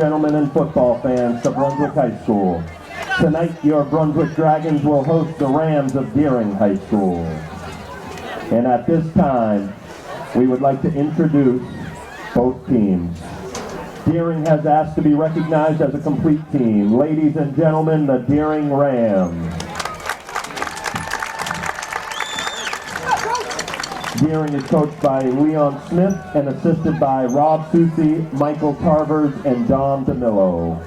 gentlemen, and football fans to Brunswick High School. Tonight, your Brunswick Dragons will host the Rams of Deering High School. And at this time, we would like to introduce both teams. Deering has asked to be recognized as a complete team. Ladies and gentlemen, the Deering Rams. Deering is coached by Leon Smith and assisted by Rob Susi, Michael Tarvers, and Don DeMillo.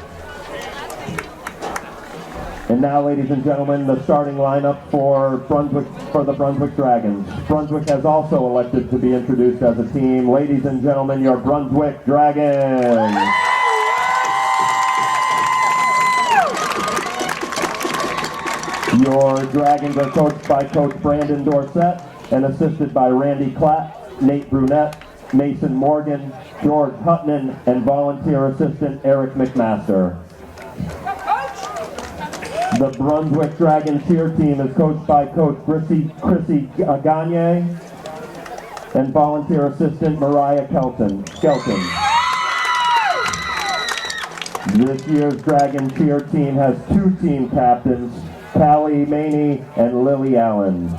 And now, ladies and gentlemen, the starting lineup for the Brunswick Dragons. Brunswick has also elected to be introduced as a team. Ladies and gentlemen, your Brunswick Dragons. Your Dragons are coached by Coach Brandon Dorsett and assisted by Randy Klatt, Nate Brunette, Mason Morgan, George Hutton, and volunteer assistant Eric McMaster. The Brunswick Dragon cheer team is coached by Coach Chrissy Gagne and volunteer assistant Mariah Skelton. This year's Dragon cheer team has two team captains, Callie Maney and Lily Allen.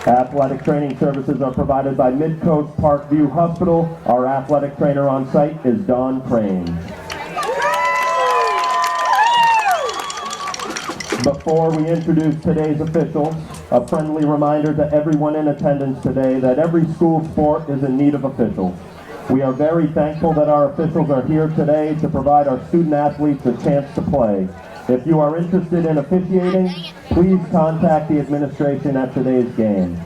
Athletic training services are provided by Midcoast Parkview Hospital. Our athletic trainer on site is Don Crane. Before we introduce today's officials, a friendly reminder to everyone in attendance today that every school sport is in need of officials. We are very thankful that our officials are here today to provide our student athletes a chance to play. If you are interested in officiating, please contact the administration at today's game.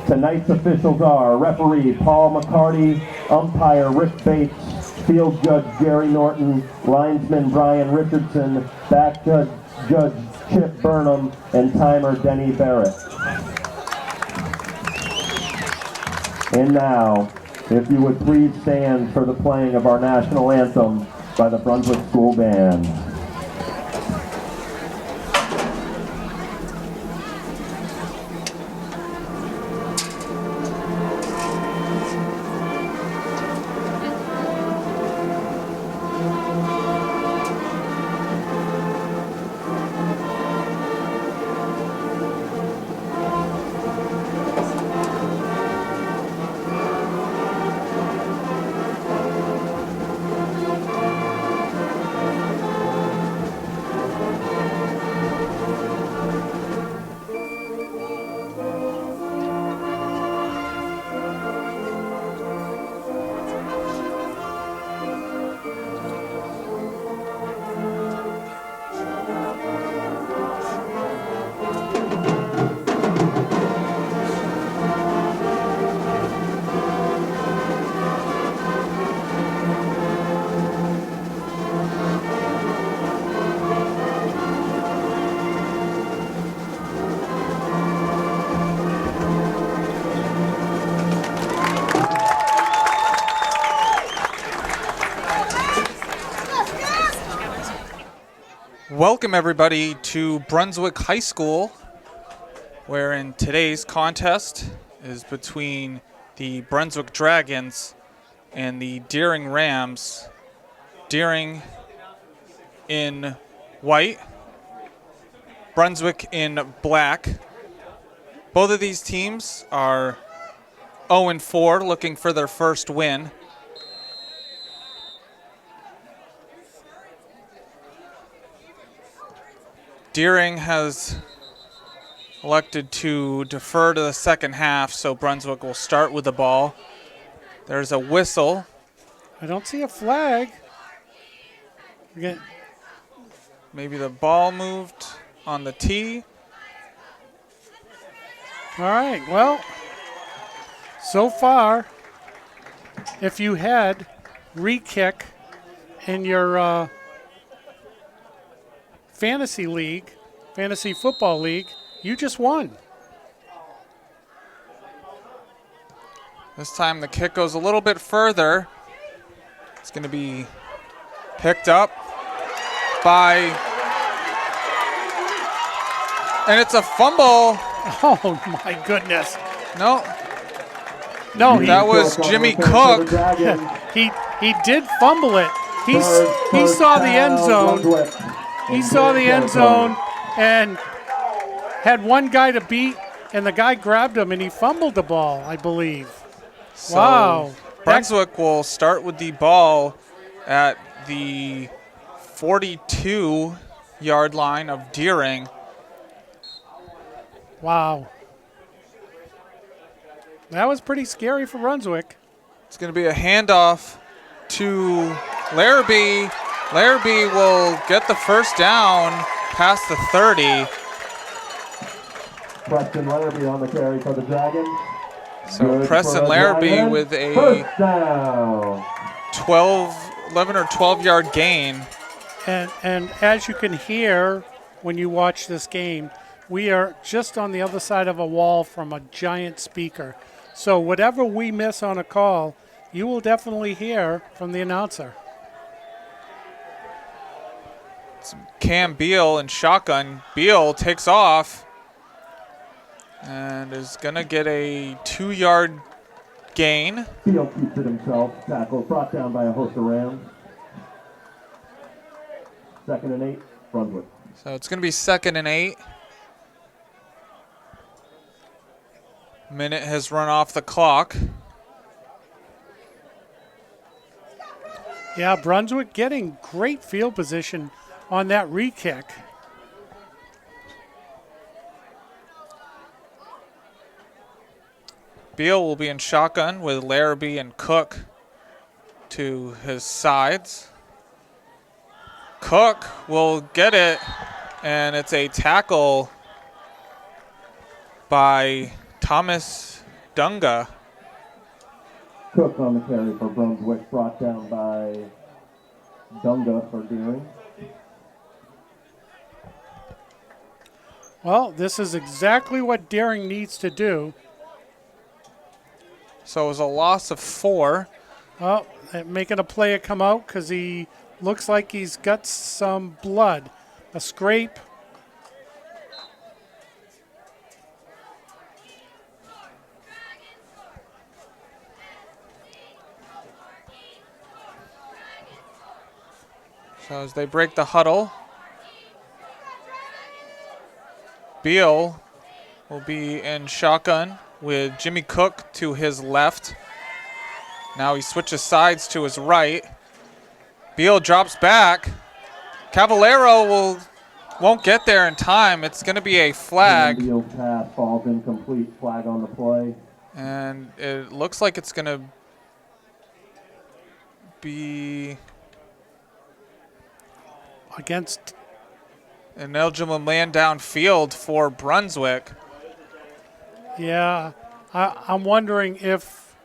Tonight's officials are referee Paul McCarty, umpire Rick Bates, field judge Jerry Norton, linesman Brian Richardson, back judge Chip Burnham, and timer Denny Barrett. And now, if you would please stand for the playing of our national anthem by the Brunswick School Band. Welcome everybody to Brunswick High School, where in today's contest is between the Brunswick Dragons and the Deering Rams. Deering in white, Brunswick in black. Both of these teams are 0-4, looking for their first win. Deering has elected to defer to the second half, so Brunswick will start with the ball. There's a whistle. I don't see a flag. Maybe the ball moved on the tee. All right, well, so far, if you had re-kick in your fantasy football league, you just won. This time the kick goes a little bit further. It's going to be picked up by, and it's a fumble. Oh my goodness. No, No, That was Jimmy Cook. he did fumble it. He saw the end zone. He saw the end zone and had one guy to beat, and the guy grabbed him, and he fumbled the ball, I believe. So Wow. Brunswick will start with the ball at the 42-yard line of Deering. Wow. That was pretty scary for Brunswick. It's going to be a handoff to Larrabee. Larrabee will get the first down past the 30. Preston Larrabee on the carry for the Dragons. So Good Preston for the Larrabee Dragons. with a First down. 11 or 12-yard gain. And as you can hear when you watch this game, we are just on the other side of a wall from a giant speaker. So whatever we miss on a call, you will definitely hear from the announcer. It's Cam Beal and shotgun. Beal takes off and is going to get a 2-yard gain. Beal keeps it himself. Tackle brought down by a host of Rams. 2nd and 8, Brunswick. So it's going to be 2nd and 8. Minute has run off the clock. Yeah, Brunswick getting great field position on that re-kick. Beal will be in shotgun with Larrabee and Cook to his sides. Cook will get it, and it's a tackle by Thomas Dunga. Cook on the carry for Brunswick, brought down by Dunga for Deering. Well, this is exactly what Deering needs to do. So it was a loss of 4. Oh, they're making a player come out because he looks like he's got some blood, a scrape. So as they break the huddle, Beal will be in shotgun with Jimmy Cook to his left. Now he switches sides to his right. Beal drops back. Cavallero won't get there in time. It's going to be a flag. Beal's pass falls incomplete. Flag on the play. And it looks like it's going to be Against an eligible man downfield for Brunswick. Yeah, I'm wondering if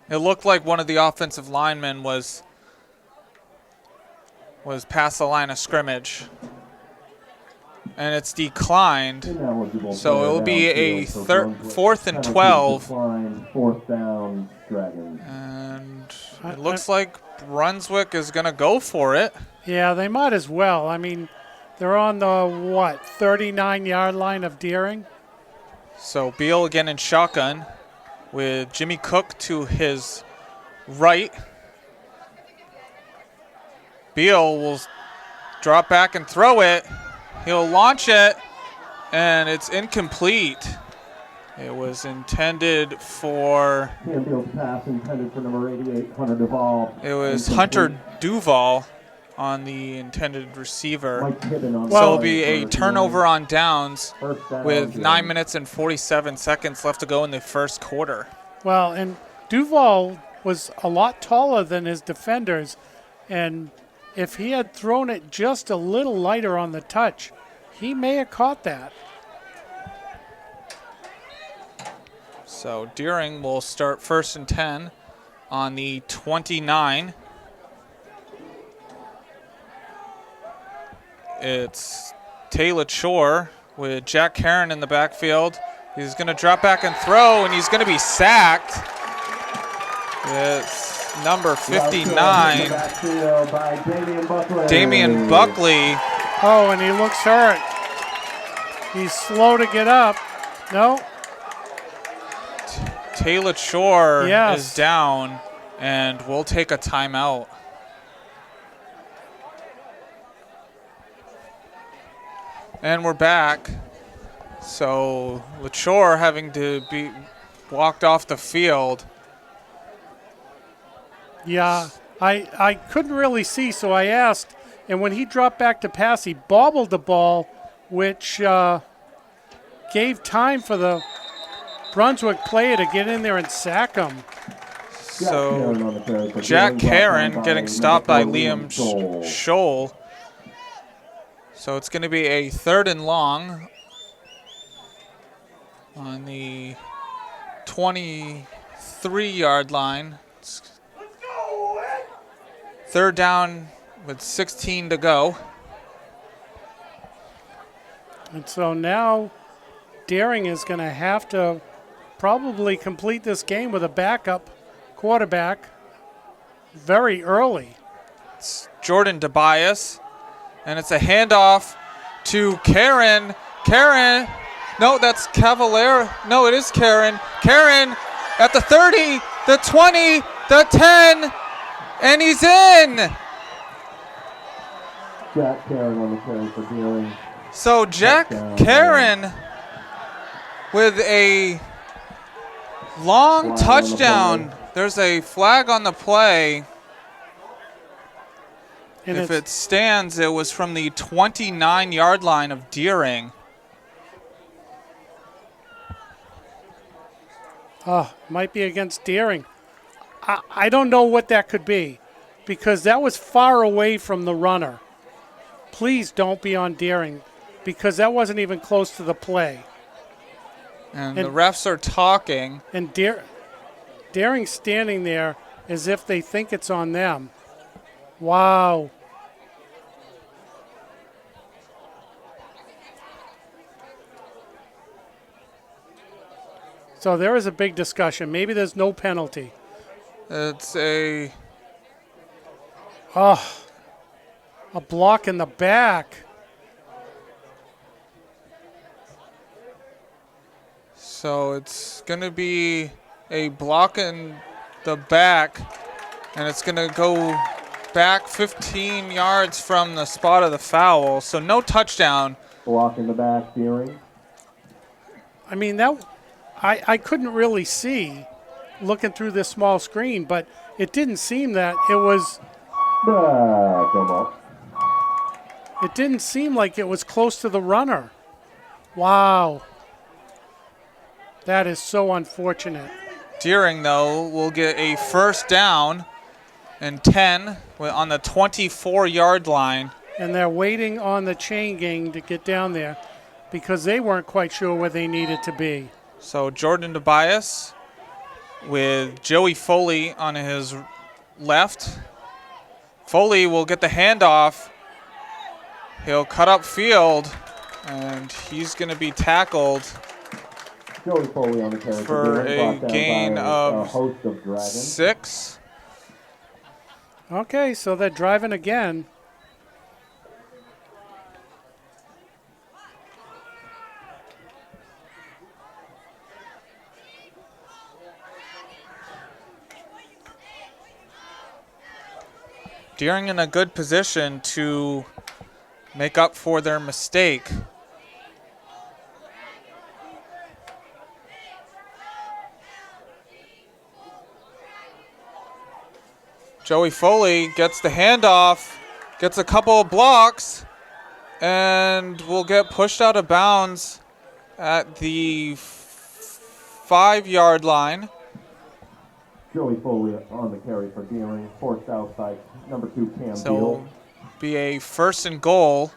It looked like one of the offensive linemen was past the line of scrimmage. And it's declined. Ineligible So player it'll be a downfield for Brunswick. 4th and Penalty 12. decline, 4th down, Dragons. And it looks like Brunswick is going to go for it. yeah, they might as well. I mean, they're on the 39-yard line of Deering. So Beal again in shotgun with Jimmy Cook to his right. Beal will drop back and throw it. He'll launch it, and it's incomplete. It was intended for... Cam Beal's pass intended for number 88, Hunter Duvall. It was Incomplete. Hunter Duval on the intended receiver. Mike Hidden on the So it'll play be a for turnover on downs Deering. First down, with Deering. 9 minutes and 47 seconds left to go in the first quarter. Well, and Duval was a lot taller than his defenders, and if he had thrown it just a little lighter on the touch, he may have caught that. So Deering will start 1st and 10 on the 29. It's Taylor Shore with Jack Heron in the backfield. He's going to drop back and throw, and he's going to be sacked. It's number 59, Backfield by Damian Buckley. Damian Buckley. Oh, and he looks hurt. He's slow to get up. No, Taylor Shore Yes. is down, and we'll take a timeout. And we're back. So LaChore having to be walked off the field. Yeah, I couldn't really see, so I asked. And when he dropped back to pass, he bobbled the ball, which gave time for the Brunswick player to get in there and sack him. So Jack Karen getting stopped by Liam Scholl. So it's going to be a 3rd and long on the 23-yard line. 3rd down with 16 to go. And so now Deering is going to have to probably complete this game with a backup quarterback very early. It's Jordan Tobias, and it's a handoff to Karen. Karen, no, that's Cavallero. No, it is Karen. Karen at the 30, the 20, the 10, and he's in. Jack Karen on the carry for Deering. So Jack Karen with a long touchdown. There's a flag on the play. And if it stands, it was from the 29-yard line of Deering. Might be against Deering. I don't know what that could be because that was far away from the runner. Please don't be on Deering because that wasn't even close to the play. And the refs are talking. And Deering's standing there as if they think it's on them. Wow. So there is a big discussion. Maybe there's no penalty. It's a block in the back. So it's going to be a block in the back, and it's going to go back 15 yards from the spot of the foul. So no touchdown. Block in the back, Deering. I mean, I couldn't really see looking through this small screen, but it didn't seem that it was. It didn't seem like it was close to the runner. Wow. That is so unfortunate. Deering, though, will get a 1st down and 10 on the 24-yard line. And they're waiting on the chain gang to get down there because they weren't quite sure where they needed to be. So Jordan Tobias with Joey Foley on his left. Foley will get the handoff. He'll cut up field, and he's going to be tackled Joey Foley on the carry for a gain of host of Dragons. 6. Okay, so they're driving again. Deering in a good position to make up for their mistake. Joey Foley gets the handoff, gets a couple of blocks, and will get pushed out of bounds at the 5-yard line. Joey Foley on the carry for Deering, forced out by number 2 Cam So Beal. Be a 1st and goal.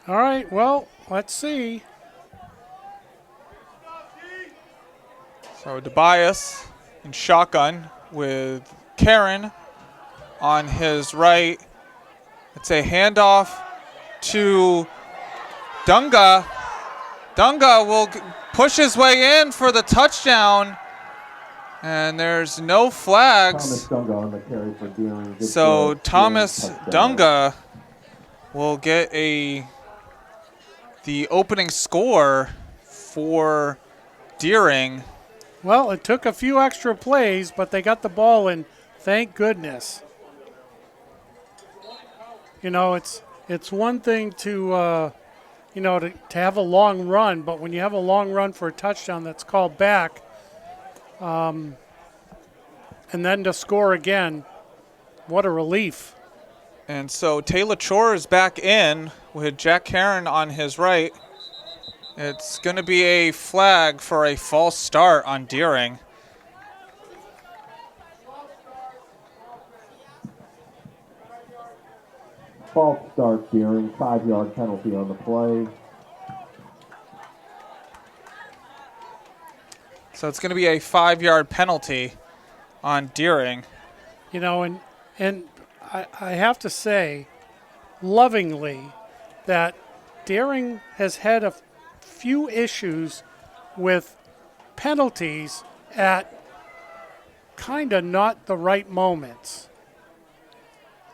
All right, well, let's see. So Tobias in shotgun with Karen on his right. It's a handoff to Dunga. Dunga will push his way in for the touchdown. And there's no flags. Thomas Dunga on the carry for Deering. So Thomas Dunga will get the opening score for Deering. Well, it took a few extra plays, but they got the ball in. Thank goodness. You know, it's one thing to to have a long run, but when you have a long run for a touchdown that's called back, and then to score again, what a relief. And so Taylor Chor is back in with Jack Heron on his right. It's going to be a flag for a false start on Deering. False start, Deering. 5-yard penalty on the play. So it's going to be a 5-yard penalty on Deering. You know, and I have to say, lovingly, that Deering has had a few issues with penalties at kind of not the right moments.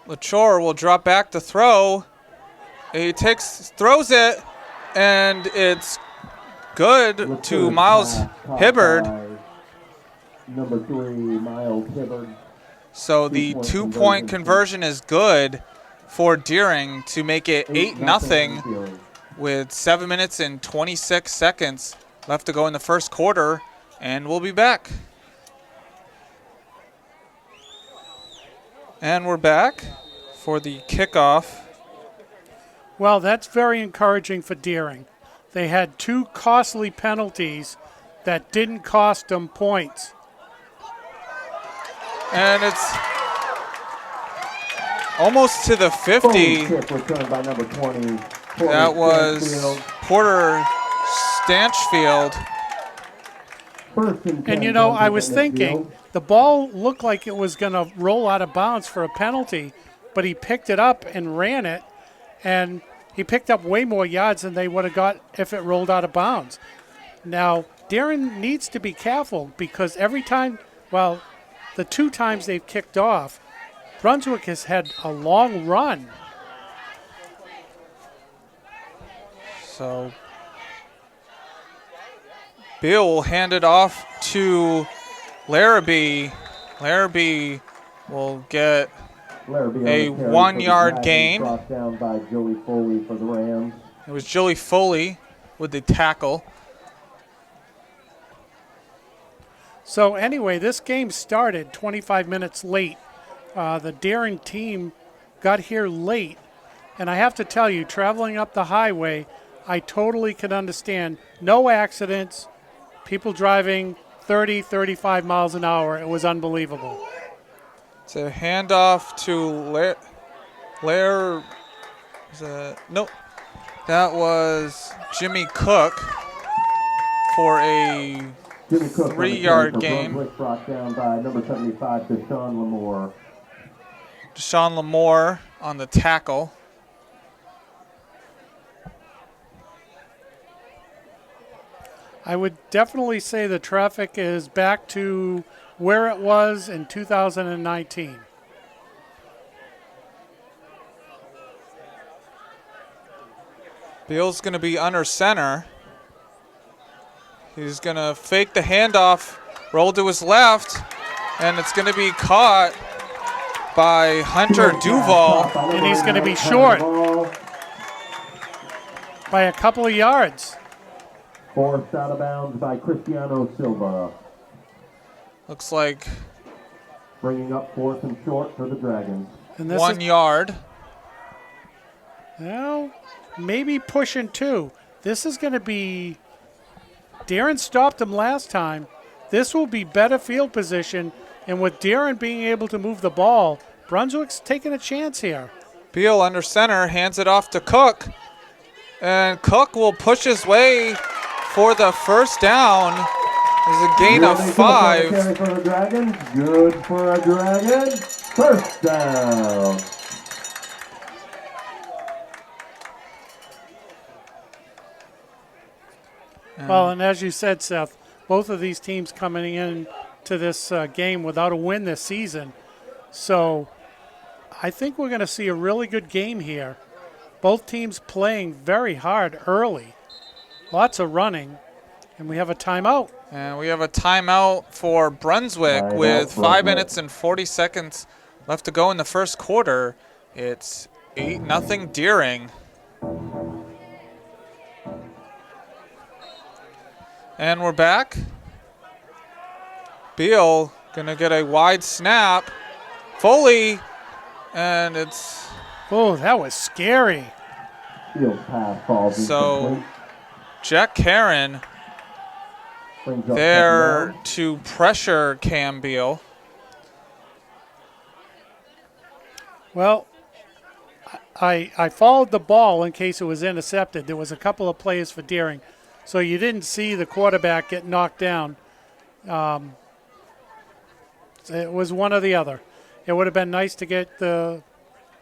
LaChore will drop back to throw. He throws it, and it's good to Miles Hibbard. Number 3, Miles Hibbard. So the 2-point conversion is good for Deering to make it 8-0 with 7 minutes and 26 seconds left to go in the first quarter, and we'll be back. And we're back for the kickoff. Well, that's very encouraging for Deering. They had 2 costly penalties that didn't cost them points. And it's almost to the 50. Returned by number 20. That was Porter Stanchfield. And you know, I was thinking the ball looked like it was going to roll out of bounds for a penalty, but he picked it up and ran it, and he picked up way more yards than they would have got if it rolled out of bounds. Now, Deering needs to be careful because every time, well, the 2 times they've kicked off, Brunswick has had a long run. So Bill will hand it off to Larrabee. Larrabee will get a 1-yard gain. Brought down by Joey Foley for the Rams. It was Joey Foley with the tackle. So anyway, this game started 25 minutes late. The Deering team got here late. And I have to tell you, traveling up the highway, I totally can understand. No accidents, people driving 30, 35 miles an hour. It was unbelievable. It's a handoff to nope. That was Jimmy Cook for a 3-yard gain. Brunswick brought down by number 75, Deshaun Lamore. Deshaun Lamore on the tackle. I would definitely say the traffic is back to where it was in 2019. Beal's going to be under center. He's going to fake the handoff, roll to his left, and it's going to be caught by Hunter Duval. And he's going to be short by a couple of yards. Forced out of bounds by Cristiano Silva. Looks like bringing up 4th and short for the Dragons. And this 1 yard. Well, maybe pushing 2. This is going to be, Deering stopped him last time. This will be better field position. And with Deering being able to move the ball, Brunswick's taking a chance here. Beal under center, hands it off to Cook. And Cook will push his way for the first down. There's a gain of 5. Carry for the Dragons. Good for a Dragon. First down. Well, and as you said, Seth, both of these teams coming in to this game without a win this season. So I think we're going to see a really good game here. both teams playing very hard early. Lots of running. And we have a timeout. And we have a timeout for Brunswick Timeout, with 5 Brunswick. minutes and 40 seconds left to go in the first quarter. It's 8-0 Deering. And we're back. Beal gonna get a wide snap. Foley, and it's Oh, that was scary. Field pass falls so incomplete. Jack Karen Brings up there second down. to pressure Cam Beal. Well, I followed the ball in case it was intercepted. There was a couple of plays for Deering, so you didn't see the quarterback get knocked down. It was one or the other. It would have been nice to get the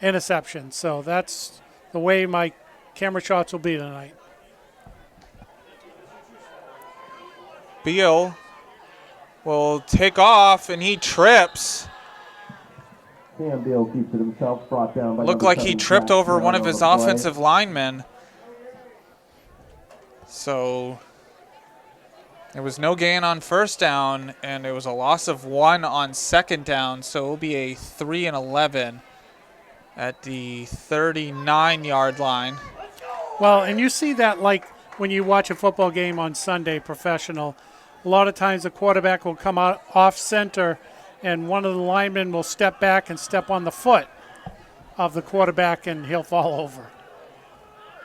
interception. So that's the way my camera shots will be tonight. Beal will take off, and he trips. Cam Beal keeps it himself, brought down by Looked number like he 7, tripped Jack over Brown one of on his the play. offensive linemen. So there was no gain on first down, and it was a loss of 1 on second down. So it will be a 3 and 11 at the 39-yard line. Well, and you see that like when you watch a football game on Sunday, professional, a lot of times the quarterback will come out off center and one of the linemen will step back and step on the foot of the quarterback and he'll fall over.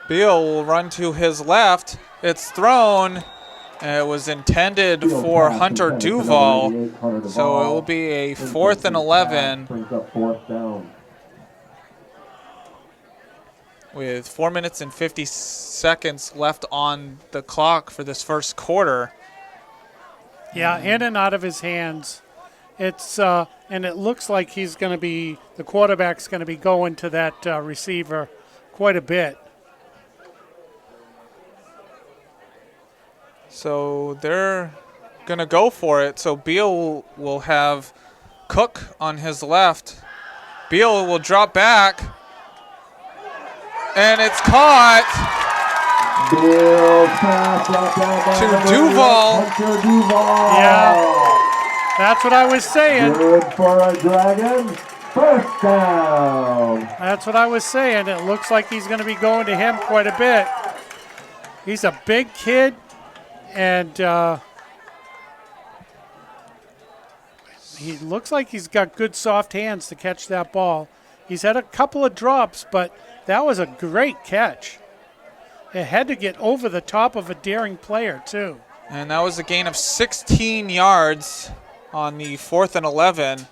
Beal will run to his left. It's thrown. And it was intended Field for pass Hunter intended for number Duval. 88, Hunter So it Duval. will be a 4th and Incomplete 11 pass brings up fourth down. with 4 minutes and 50 seconds left on the clock for this first quarter. Yeah, in and out of his hands. It's and it looks like he's going to be the quarterback's going to be going to that receiver quite a bit. So they're going to go for it. So Beal will have Cook on his left. Beal will drop back. And it's caught. Beal pass brought down by To number 88, Duval. Hunter Duval. Yeah. That's what I was saying. Good for a Dragon. First down. That's what I was saying. It looks like he's going to be going to him quite a bit. He's a big kid, and he looks like he's got good soft hands to catch that ball. He's had a couple of drops, but that was a great catch. It had to get over the top of a Deering player, too. And that was a gain of 16 yards on the 4th and 11.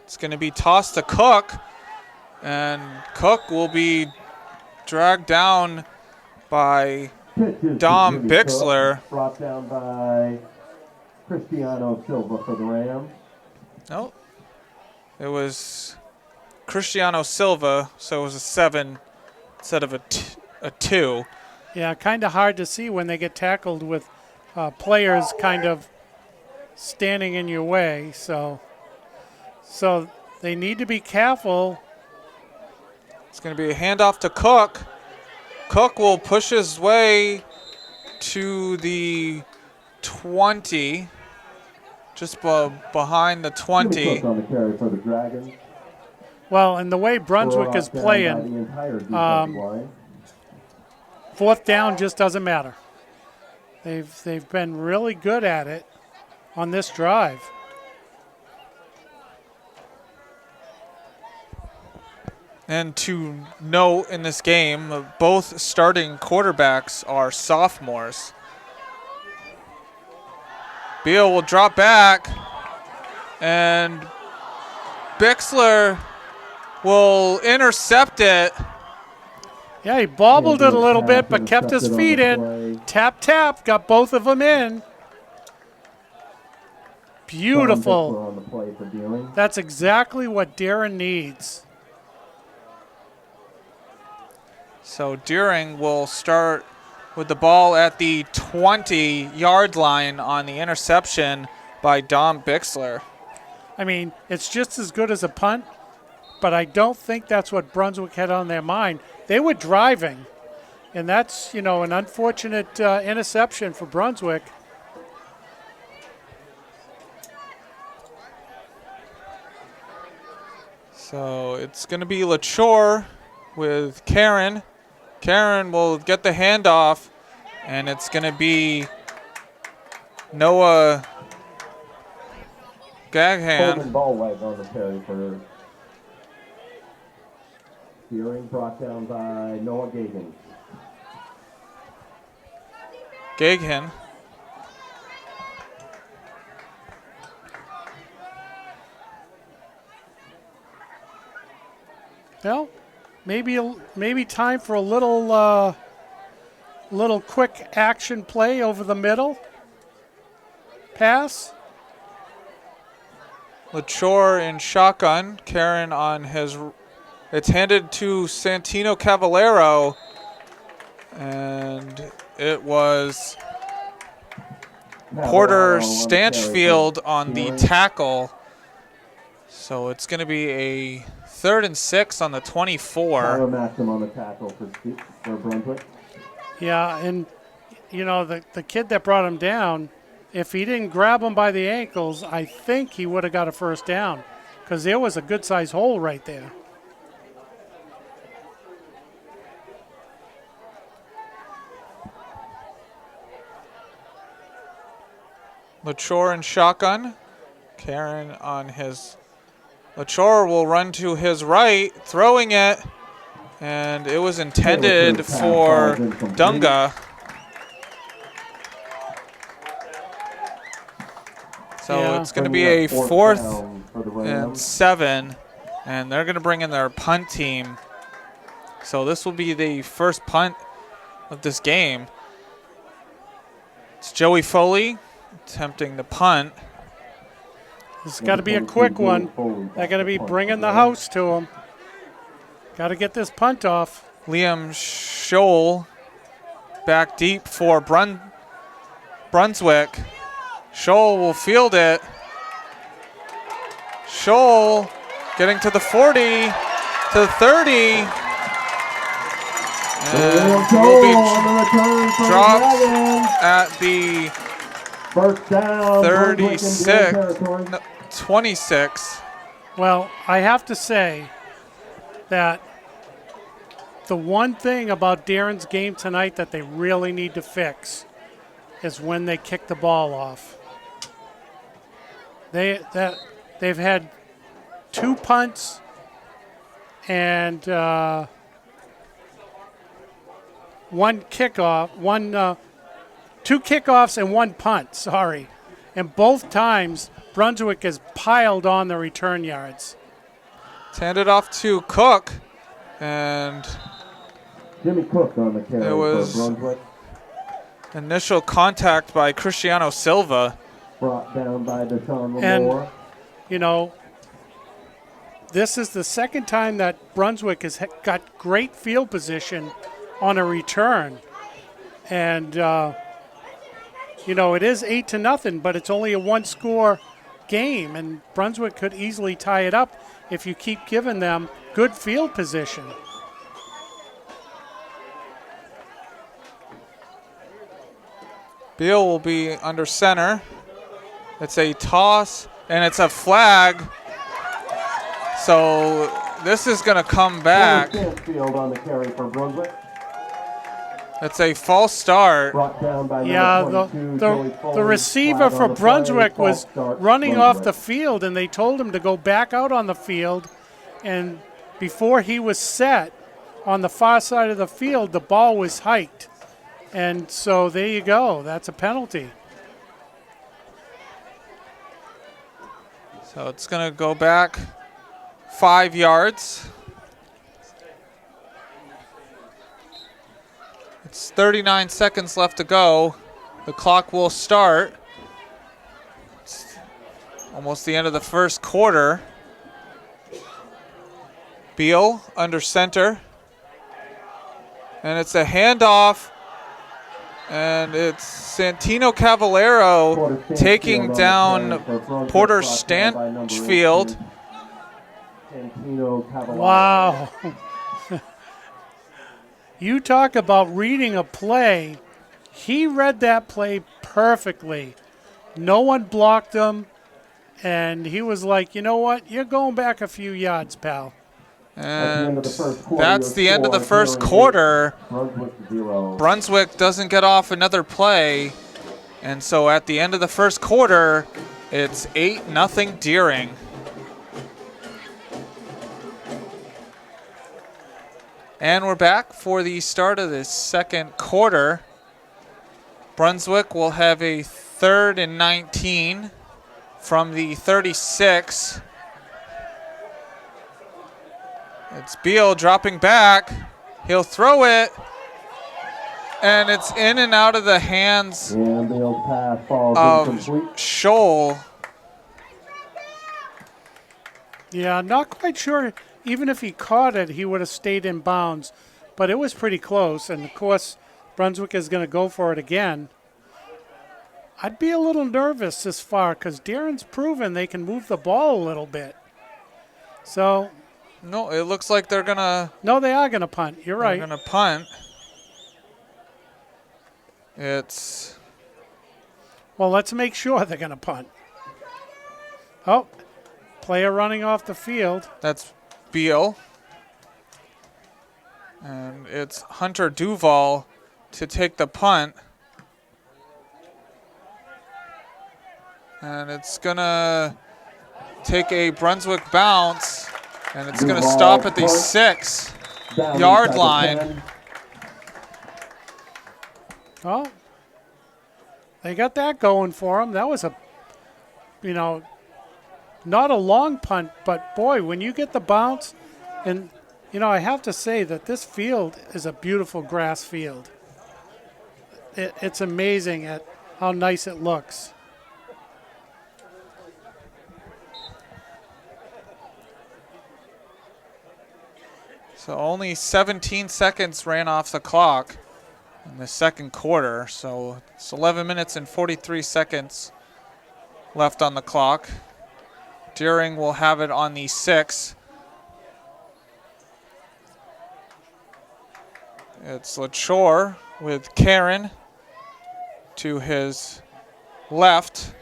It's going to be tossed to Cook, and Cook will be dragged down by Pitches to Dom Jimmy Bixler. Cook, brought down by Cristiano Silva for the Rams. No, it was Cristiano Silva, so it was a 7 instead of a 2. Yeah, kind of hard to see when they get tackled with players kind of standing in your way. So they need to be careful. It's going to be a handoff to Cook. Cook will push his way to the 20, just behind the Jimmy 20. Cook on the carry for the Dragons. Well, and the way Brunswick is Brought down by playing, the entire defensive line. fourth down just doesn't matter. They've been really good at it on this drive. And to note in this game, both starting quarterbacks are sophomores. Beal will drop back, and Bixler will intercept it. Yeah, he bobbled it a little Pass bit, but kept his intercepted feet on the in. play. Tap, tap, got both of them in. Dom Beautiful. Bixler on the play for Deering. That's exactly what Darren needs. So Deering will start with the ball at the 20-yard line on the interception by Dom Bixler. I mean, it's just as good as a punt, but I don't think that's what Brunswick had on their mind. they were driving, and that's, you know, an unfortunate interception for Brunswick. So it's going to be LaChore with Karen. Karen will get the handoff, and it's going to be Noah Gaghan. Coleman Ballweg on the carry for steering, brought down by Noah Gagan. Gaghan. Well, maybe time for a little quick action play over the middle. Pass. LaChore in shotgun. Karen on his. It's handed to Santino Cavallero, and it was Porter Stanchfield on the tackle. So it's going to be a 3rd and 6 on the 24. Tyler Maxim on the tackle for Brunswick. Yeah, and you know, the kid that brought him down, if he didn't grab him by the ankles, I think he would have got a first down, because there was a good-sized hole right there. LaChore in shotgun. Karen on his. LaChore will run to his right, throwing it, and it was intended for Dunga. So Yeah. it's going to be a 4th and 7, and they're going to bring in their punt team. So this will be the first punt of this game. It's Joey Foley attempting the punt. This has got to be a quick one. They're going to be bringing the house to him. Got to get this punt off. Liam Scholl back deep for Brunswick. Scholl will field it. Scholl getting to the 40, to the 30. And will be dropped at the First down, 36, 26. Well, I have to say that the one thing about Darren's game tonight that they really need to fix is when they kick the ball off. They've had 2 punts and 1 kickoff, 2 kickoffs and 1 punt, sorry. And both times, Brunswick has piled on the return yards. It's handed off to Cook, and Jimmy Cook on the carry it was for Brunswick. Initial contact by Cristiano Silva. Brought down by Deshaun And, Lamore. you know, this is the second time that Brunswick has got great field position on a return. And, you know, it is 8-0, but it's only a 1-score game, and Brunswick could easily tie it up if you keep giving them good field position. Beal will be under center. It's a toss, and it's a flag. So this is going to come back. Field on the carry for Brunswick. It's a false start. Brought down by Yeah, number 22, Joey the Foley. receiver Flag for on the play, Brunswick was false start, running off the Brunswick. field, and they told him to go back out on the field. And before he was set on the far side of the field, the ball was hiked. And so there you go. That's a penalty. So it's going to go back 5 yards. It's 39 seconds left to go. The clock will start. It's almost the end of the first quarter. Beal under center. And it's a handoff. And it's Santino Cavallero taking down Porter Stanchfield. Santino Cavallero. Wow. You talk about reading a play. He read that play perfectly. No one blocked him, and he was like, you know what? You're going back a few yards, pal. And that's the end of the first quarter. Brunswick 0. Brunswick doesn't get off another play. And so at the end of the first quarter, it's 8-0 Deering. And we're back for the start of the second quarter. Brunswick will have a 3rd and 19 from the 36. It's Beal dropping back. He'll throw it. And it's in and out of the hands And Beal's pass falls of incomplete. Scholl. Yeah, not quite sure. Even if he caught it, he would have stayed in bounds. But it was pretty close. And, of course, Brunswick is going to go for it again. I'd be a little nervous this far because Deering's proven they can move the ball a little bit. So, No, it looks like they're gonna no, they are going to punt. You're right. gonna punt. It's Well, let's make sure they're going to punt. Oh, player running off the field. that's Beal. And it's Hunter Duval to take the punt. And it's gonna take a Brunswick bounce, and it's gonna stop at the 6-yard line. Oh, they got that going for them. That was not a long punt, but boy, when you get the bounce, and I have to say that this field is a beautiful grass field. It's amazing at how nice it looks. So only 17 seconds ran off the clock in the second quarter. So it's 11 minutes and 43 seconds left on the clock. Deering will have it on the 6. It's LaChore with Karen to his left.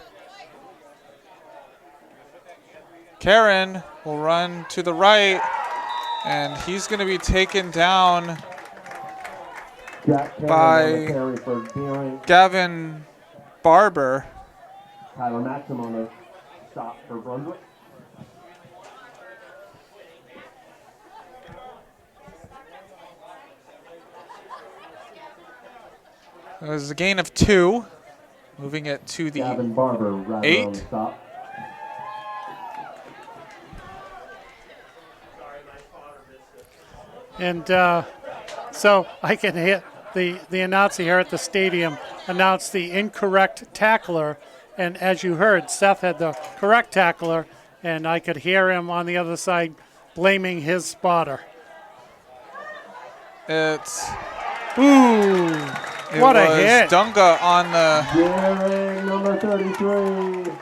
Karen will run to the right, and he's going to be taken down Jack Cameron by on the carry for Deering. Gavin Barber. Tyler Maxim on the stop for Brunswick. It was a gain of 2, moving it to the Gavin Barber rather 8. on the stop. And so I can hit the announcer here at the stadium announced the incorrect tackler. And as you heard, Seth had the correct tackler, and I could hear him on the other side blaming his spotter. It's What a hit. Dunga on the Deering, number 33,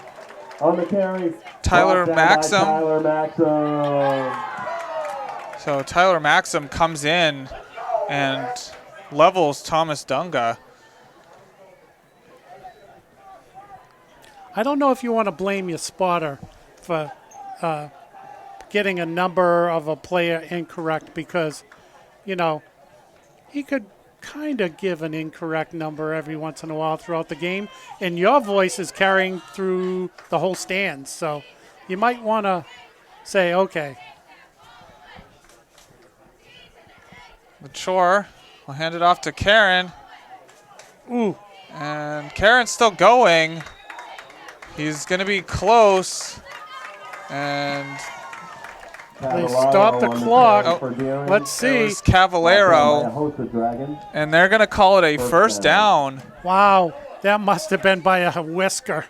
on the carry. Tyler Brought down by Maxim. Tyler Maxim. So Tyler Maxim comes in and levels Thomas Dunga. I don't know if you want to blame your spotter for getting a number of a player incorrect because, he could kind of give an incorrect number every once in a while throughout the game, and your voice is carrying through the whole stands, so you might want to say, okay. LaChore will hand it off to Karen. Ooh. And Karen's still going. He's going to be close. And They stopped the clock. Let's see. it was Cavallero. And they're going to call it a first down. Wow, that must have been by a whisker.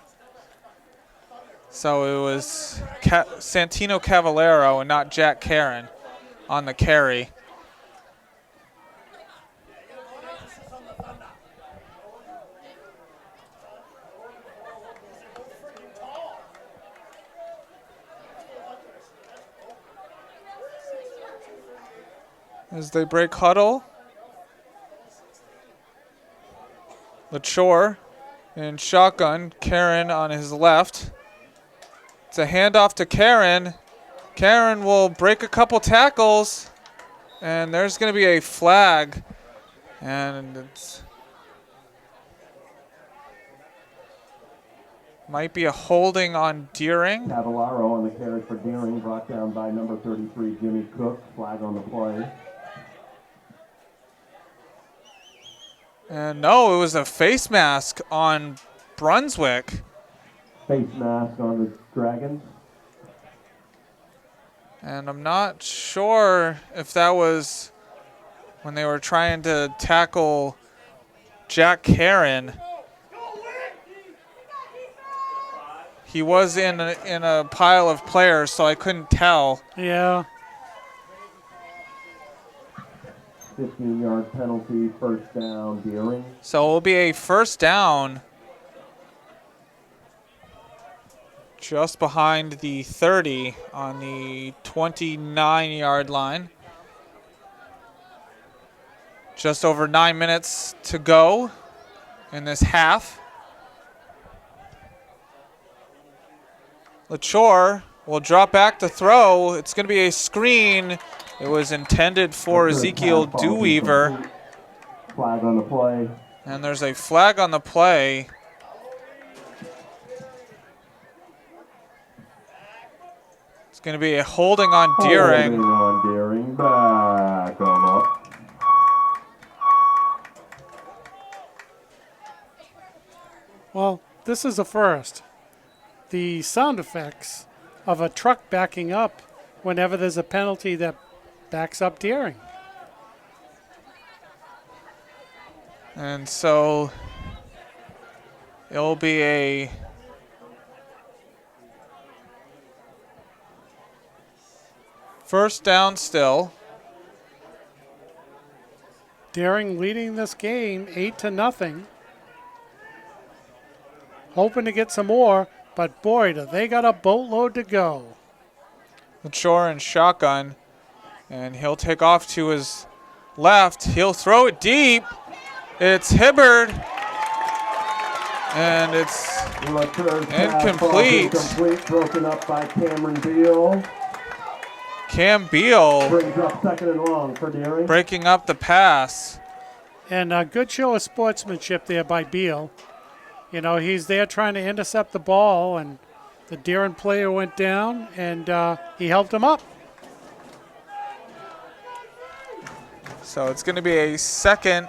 So it was Santino Cavallero and not Jack Karen on the carry. As they break huddle, LaChore in shotgun. Karen on his left. It's a handoff to Karen. Karen will break a couple tackles. And there's going to be a flag. And it's might be a holding on Deering. Cavallaro on the carry for Deering, brought down by number 33, Jimmy Cook. Flag on the play. And no, it was a face mask on Brunswick. Face mask on the Dragons. And I'm not sure if that was when they were trying to tackle Jack Karen. He was in a pile of players, so I couldn't tell. Yeah. 15-yard penalty, first down, Deering. So it will be a first down just behind the 30 on the 29-yard line. Just over 9 minutes to go in this half. LaChore will drop back to throw. It's going to be a screen. It was intended for Ezekiel Dewweaver. Flag on the play. And there's a flag on the play. It's going to be a holding on Deering. Holding on Deering. Back on up. Well, this is a first. The sound effects of a truck backing up whenever there's a penalty that backs up Deering. And so it'll be a first down still. Deering leading this game 8-0. Hoping to get some more, but boy, do they got a boatload to go. LaChore in shotgun, and he'll take off to his left. He'll throw it deep. It's Hibbard, and it's incomplete. Incomplete, broken up by Cameron Beal. Cam Beal Brings up second and long for Deering. breaking up the pass. And a good show of sportsmanship there by Beal. You know, he's there trying to intercept the ball, and the Deering player went down, and he helped him up. So it's going to be a second.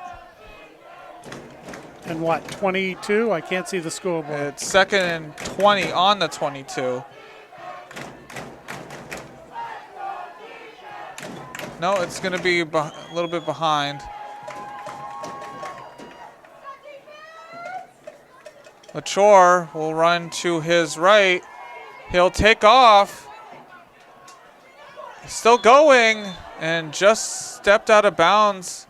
And what, 22? I can't see the scoreboard. It's second and 20 on the 22. No, it's going to be a little bit behind. LaChore will run to his right. He'll take off. He's still going and just stepped out of bounds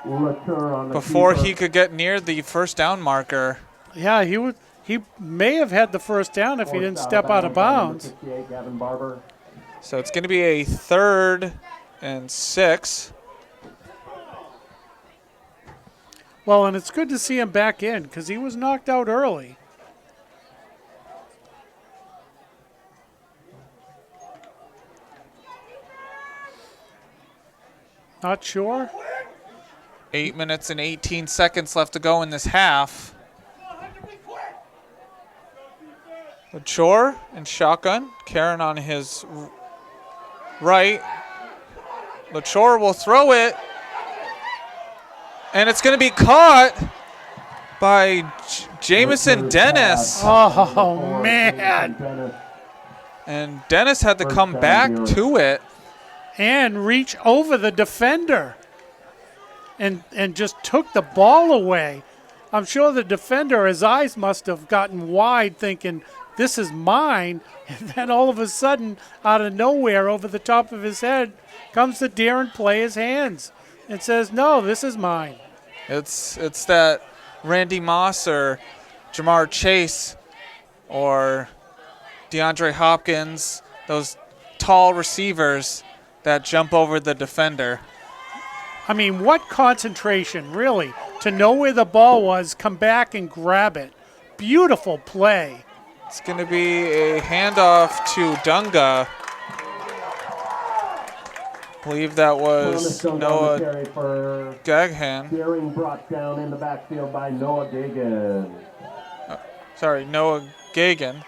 LaTour on the before keeper. he could get near the first down marker. Yeah, he may have had the first down if he didn't step out of bounds. 68, Gavin Barber. So it's going to be a 3rd and 6. Well, and it's good to see him back in because he was knocked out early. Not sure. 8 minutes and 18 seconds left to go in this half. LaChore and shotgun. Karen on his right. LaChore will throw it. And it's going to be caught by Jamison Dennis. Oh, man. And Dennis had to come back to it. And reach over the defender and just took the ball away. I'm sure the defender, his eyes must have gotten wide thinking, this is mine. And then all of a sudden, out of nowhere, over the top of his head, comes the Deering player's hands and says, no, this is mine. It's that Randy Moss or Jamar Chase or DeAndre Hopkins, those tall receivers that jump over the defender. I mean, what concentration, really, to know where the ball was, come back and grab it. Beautiful play. It's going to be a handoff to Dunga. I believe that was Noah carry for Gaghan. Deering, brought down in the backfield by Noah Gagan. Sorry, Noah Gagan.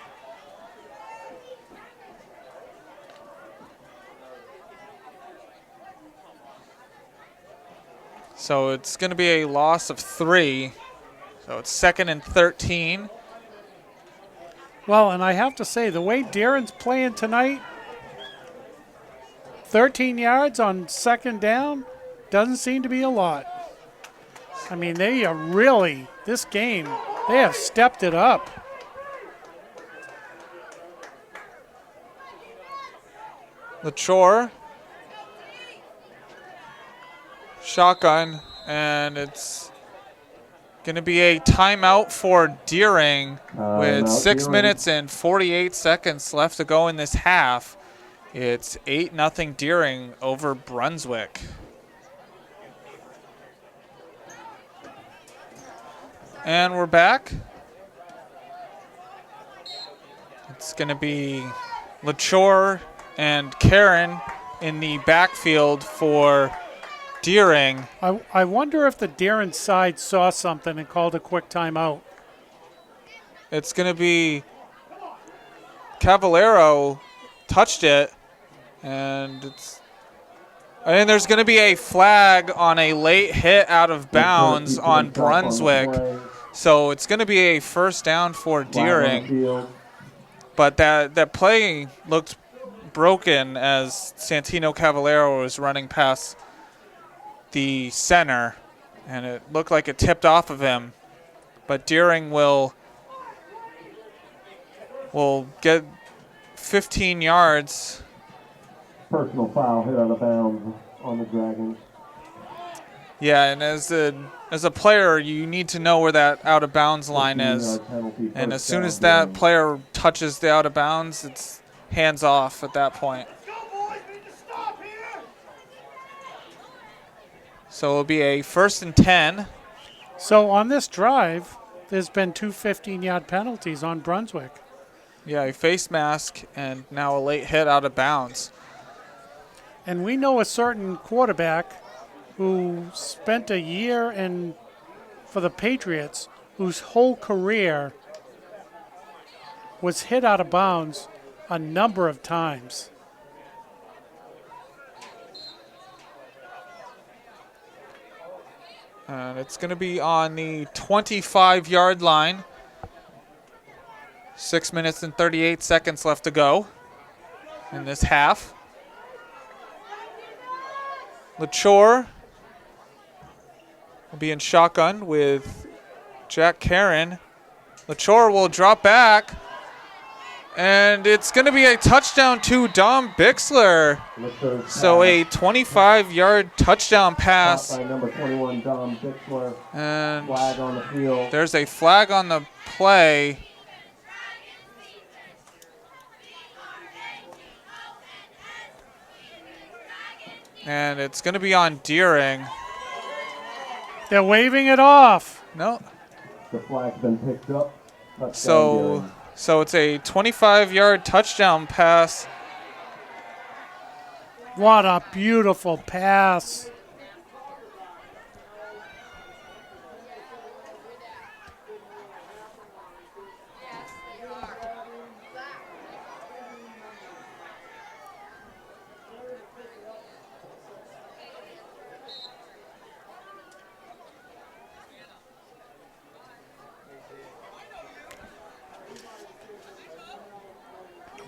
So it's going to be a loss of 3. So it's 2nd and 13. Well, and I have to say, the way Darren's playing tonight, 13 yards on 2nd down doesn't seem to be a lot. I mean, they are really, this game, they have stepped it up. LaChore. Shotgun, and it's going to be a timeout for Deering with 6 minutes and 48 seconds left to go in this half. It's 8-0 Deering over Brunswick. And we're back. It's going to be LaChore and Karen in the backfield for Deering. I wonder if the Darren side saw something and called a quick timeout. It's going to be Cavallero touched it, and there's going to be a flag on a late hit out of bounds on Brunswick. So it's going to be a first down for Deering. But that play looked broken as Santino Cavallero was running past the center, and it looked like it tipped off of him. But Deering will get 15 yards. Personal foul hit out of bounds on the Dragons. Yeah, and as a player, you need to know where that out of bounds line is. And as soon as that player touches the out of bounds, it's hands off at that point. So it'll be a 1st and 10. So on this drive, there's been 2 15-yard penalties on Brunswick. Yeah, a face mask and now a late hit out of bounds. And we know a certain quarterback who spent a year for the Patriots, whose whole career was hit out of bounds a number of times. And it's going to be on the 25-yard line. 6 minutes and 38 seconds left to go in this half. LaChore will be in shotgun with Jack Karen. LaChore will drop back. And it's going to be a touchdown to Dom Bixler. So a 25-yard touchdown pass. By number 21, Dom Bixler. And flag on the field. There's a flag on the play. And it's going to be on Deering. They're waving it off. No. The flag's been picked up. So it's a 25-yard touchdown pass. What a beautiful pass.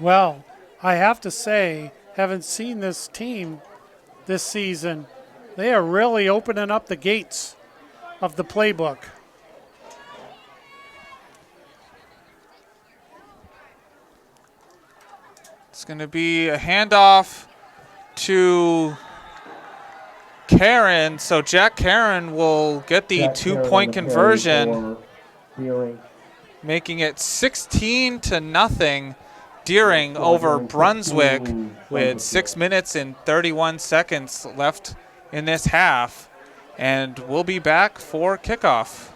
Well, I have to say, having seen this team this season, they are really opening up the gates of the playbook. It's going to be a handoff to Karen. So Jack Karen will get the two-point conversion, making it 16-0. Deering over Brunswick with 6 minutes and 31 seconds left in this half. And we'll be back for kickoff.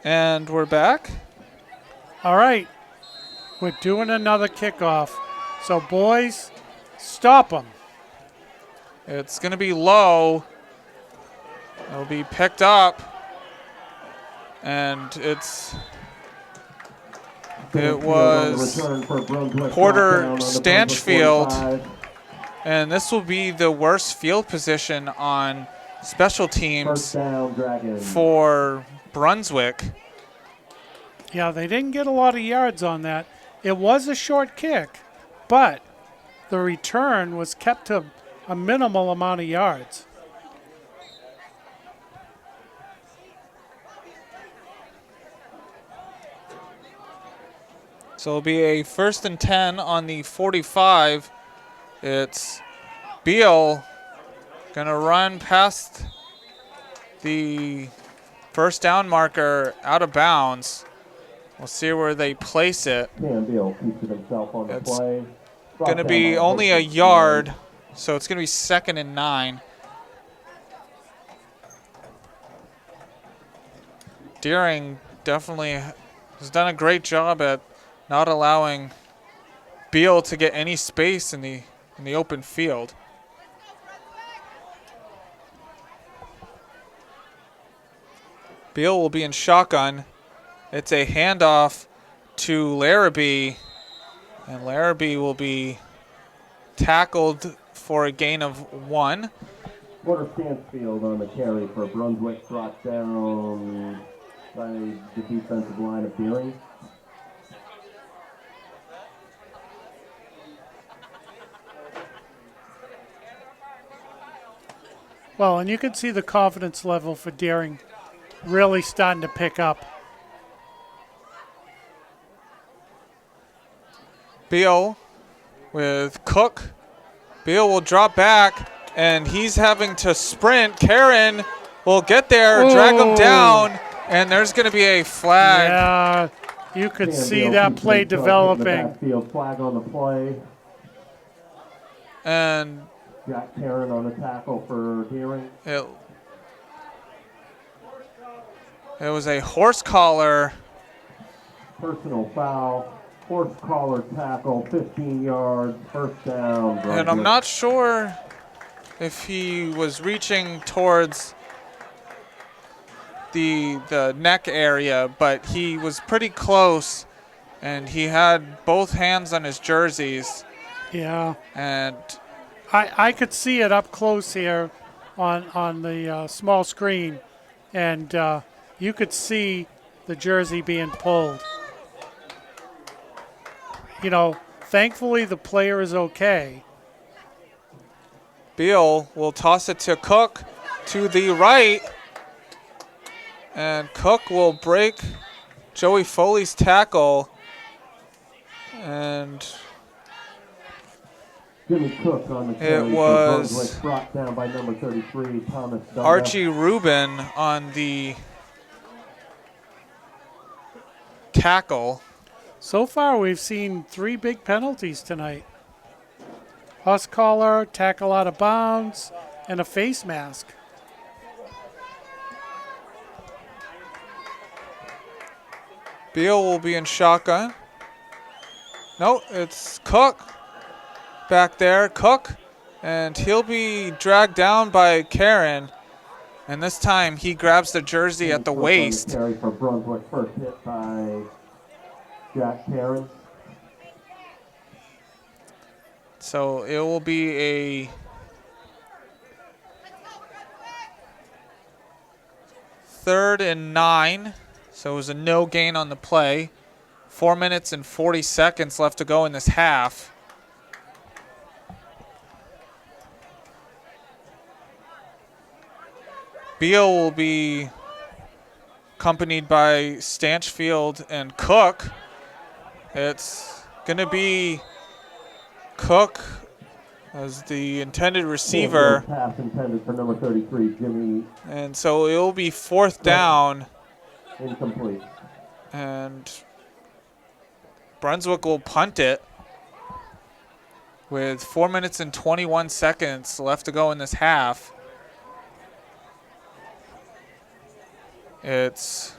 And we're back. All right. We're doing another kickoff. So, boys, stop them. It's going to be low. It'll be picked up. And it was Porter Stanchfield. And this will be the worst field position on special teams for Brunswick. Yeah, they didn't get a lot of yards on that. It was a short kick, but the return was kept to a minimal amount of yards. So it'll be a 1st and 10 on the 45. It's Beal gonna run past the first down marker out of bounds. We'll see where they place it. Beal keeps it himself on the play. Going to be only a yard, so it's going to be 2nd and 9. Deering definitely has done a great job at not allowing Beal to get any space in the open field. Beal will be in shotgun. It's a handoff to Larrabee, and Larrabee will be tackled for a gain of 1. Porter Stansfield on the carry for Brunswick, brought down by the defensive line of Deering. Well, and you can see the confidence level for Deering really starting to pick up. Beal with Cook. Beal will drop back, and he's having to sprint. Karen will get there, drag him down, and there's going to be a flag. Yeah, you could see that play developing. Flag on the play. And Jack Karen on the tackle for Deering. It was a horse collar. Personal foul. Horse collar tackle, 15 yards, 1st down. And I'm not sure if he was reaching towards the neck area, but he was pretty close, and he had both hands on his jerseys. Yeah. And I could see it up close here on the small screen, and you could see the jersey being pulled. You know, thankfully the player is okay. Beal will toss it to Cook to the right, and Cook will break Joey Foley's tackle, and Jimmy Cook on the carry. It was brought down by number 33, Thomas Dunlap. Archie Rubin on the tackle. So far, we've seen 3 big penalties tonight. Horse collar, tackle out of bounds, and a face mask. Beal will be in shotgun. No, it's Cook back there. Cook, and he'll be dragged down by Karen. And this time he grabs the jersey at the waist. Carry for Brunswick, first hit by Jack Karen. So it will be a third and 9. So it was a no gain on the play. 4 minutes and 40 seconds left to go in this half. Beal will be accompanied by Stanchfield and Cook. It's going to be Cook as the intended receiver. Pass intended for number 33, Jimmy. And so it will be 4th down. Incomplete. And Brunswick will punt it. with 4 minutes and 21 seconds left to go in this half. It's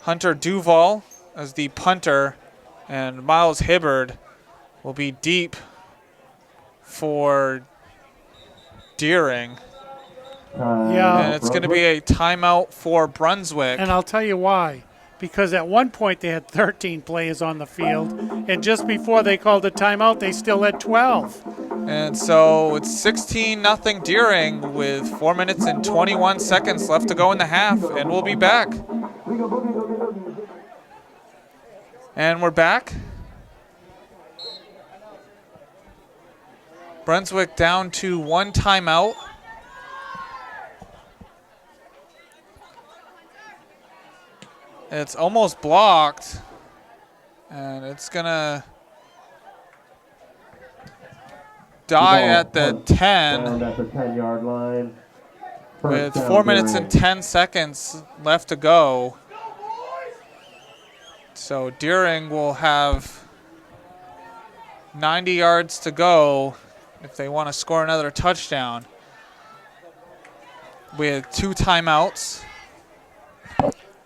Hunter Duval as the punter, and Miles Hibbard will be deep for Deering. Yeah. And it's going to be a timeout for Brunswick. And I'll tell you why. Because at one point they had 13 players on the field, and just before they called a timeout, they still had 12. And so it's 16-0 Deering with 4 minutes and 21 seconds left to go in the half, and we'll be back. And we're back. Brunswick down to 1 timeout. It's almost blocked, and it's gonna die at the 10 Down at the 10-yard line. with First down, 4 minutes Deering. and 10 seconds left to go. So Deering will have 90 yards to go if they want to score another touchdown with 2 timeouts.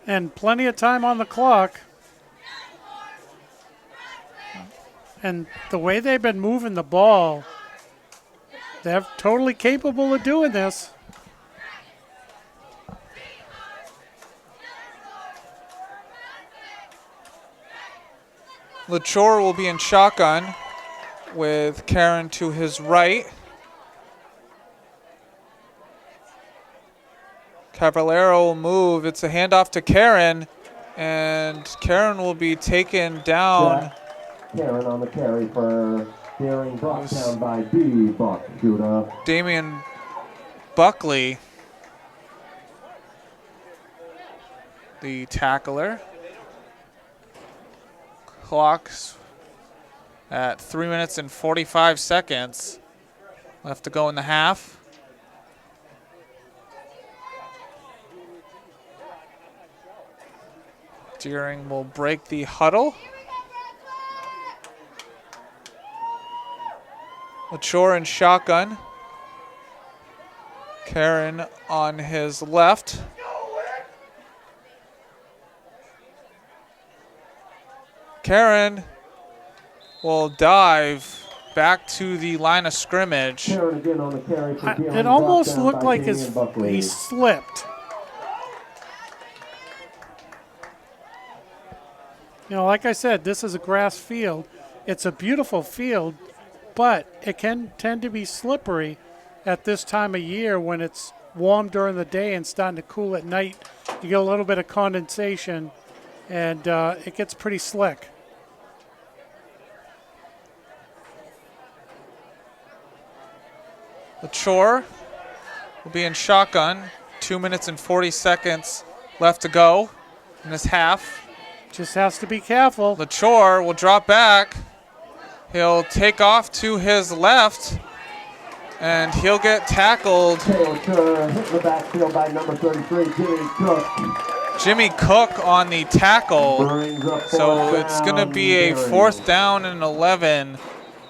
And plenty of time on the clock. And the way they've been moving the ball, they're totally capable of doing this. LaChore will be in shotgun with Karen to his right. Cavallero will move. It's a handoff to Karen, and Karen will be taken down. Yeah. Karen on the carry for Deering, brought down by D. Buck Shooter. Damian Buckley, the tackler. Clock's at 3 minutes and 45 seconds left to go in the half. Deering will break the huddle. LaChore in shotgun. Karen on his left. Karen will dive back to the line of scrimmage. Karen again on the carry for Deering, It brought almost down looked by like Damian Buckley. he slipped. You know, like I said, this is a grass field. It's a beautiful field, but it can tend to be slippery at this time of year when it's warm during the day and starting to cool at night. You get a little bit of condensation, and it gets pretty slick. LaChore will be in shotgun. 2 minutes and 40 seconds left to go in this half. Just has to be careful. LaChore will drop back. He'll take off to his left, and he'll get tackled. Taylor hit the backfield by number 33, Jimmy Cook. Jimmy Cook on the tackle. Brings up So fourth it's going to down, be a Deering. 4th down and 11,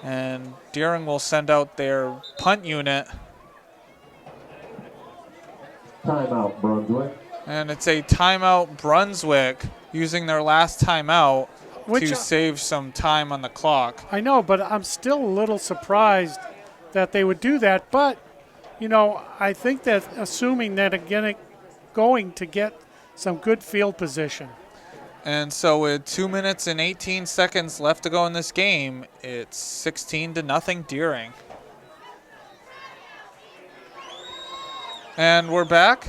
and Deering will send out their punt unit. Timeout, Brunswick. And it's a timeout Brunswick using their last timeout Which to save some time on the clock. I know, but I'm still a little surprised that they would do that. But, you know, I think that assuming that again going to get some good field position. And so with 2 minutes and 18 seconds left to go in this game, it's 16-0 Deering. And we're back.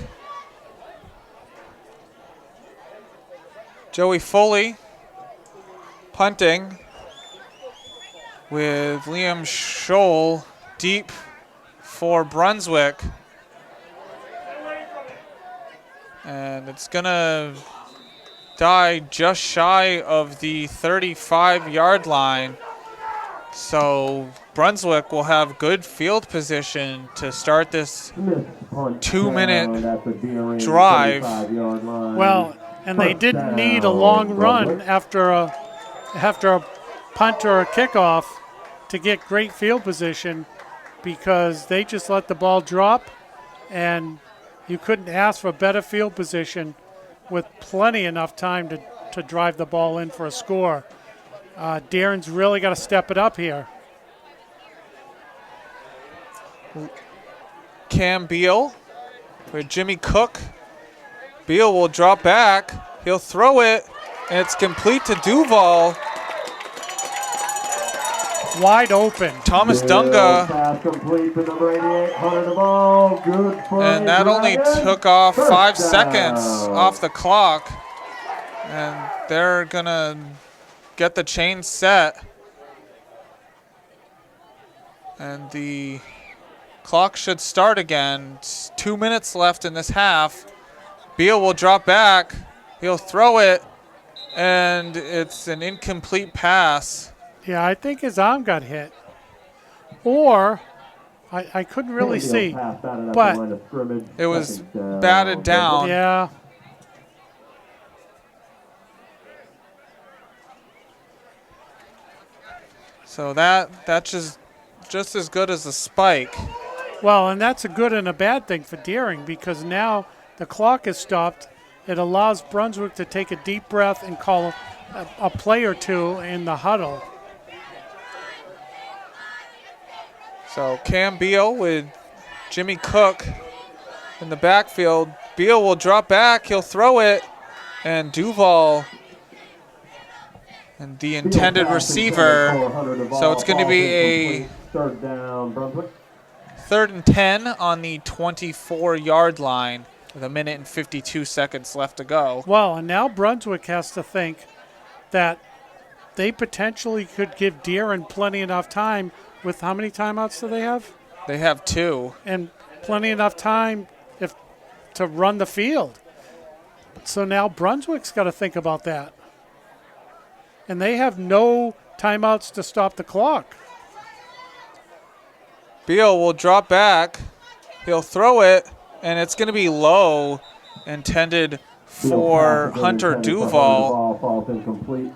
Joey Foley punting with Liam Scholl deep for Brunswick. And it's going to die just shy of the 35-yard line. So Brunswick will have good field position to start this Smith punt 2-minute down at the Deering drive. 35-yard line. Well, and they First didn't need a down, long run Brunswick. after a punt or a kickoff. to get great field position because they just let the ball drop, and you couldn't ask for better field position with plenty enough time to drive the ball in for a score. Darren's really got to step it up here. Cam Beal with Jimmy Cook. Beal will drop back. He'll throw it, and it's complete to Duval. Wide open. Thomas Dunga. Pass complete to number 88, Hunter the ball. Good for And that only took off 5 seconds off the clock. And they're going to get the chain set. And the clock should start again. It's 2 minutes left in this half. Beal will drop back. He'll throw it. And it's an incomplete pass. Yeah, I think his arm got hit. Or, I couldn't really see. But it was batted down. Yeah. So that's just as good as a spike. Well, and that's a good and a bad thing for Deering because now the clock is stopped. It allows Brunswick to take a deep breath and call a play or two in the huddle. So Cam Beal with Jimmy Cook in the backfield. Beal will drop back. He'll throw it. And Duval and the intended receiver. So it's going to be a third down, Brunswick. 3rd and 10 on the 24-yard line with 1 minute and 52 seconds left to go. Well, and now Brunswick has to think that they potentially could give Deering plenty enough time with how many timeouts do they have? They have 2. And plenty enough time to run the field. So now Brunswick's got to think about that. And they have no timeouts to stop the clock. Beal will drop back. He'll throw it, and it's going to be low, intended for Hunter Duval. Falls incomplete.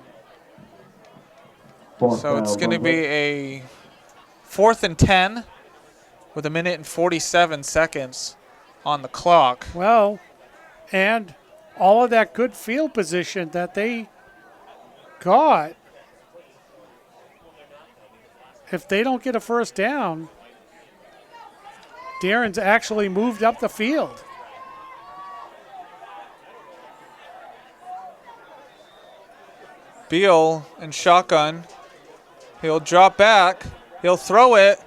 So it's going to be a 4th and 10 with 1 minute and 47 seconds on the clock. Well, and all of that good field position that they got, if they don't get a first down, Darren's actually moved up the field. Beal in shotgun. He'll drop back. He'll throw it,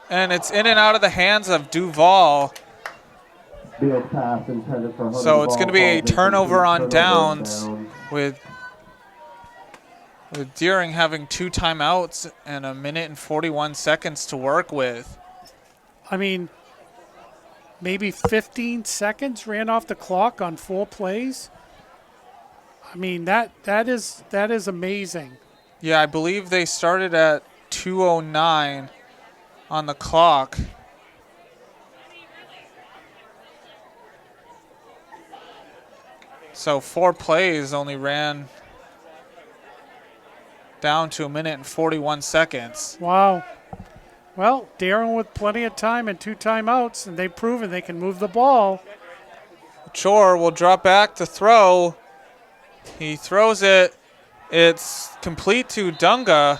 and it's in and out of the hands of Duval. Beal pass intended for Hunter. So it's going to be a turnover on downs with Deering having 2 timeouts and 1 minute and 41 seconds to work with. I mean, maybe 15 seconds ran off the clock on 4 plays. I mean, that is amazing. Yeah, I believe they started at 2:09 on the clock. So 4 plays only ran down to 1 minute and 41 seconds. Wow. Well, Deering with plenty of time and 2 timeouts, and they've proven they can move the ball. Chor will drop back to throw. He throws it. It's complete to Dunga.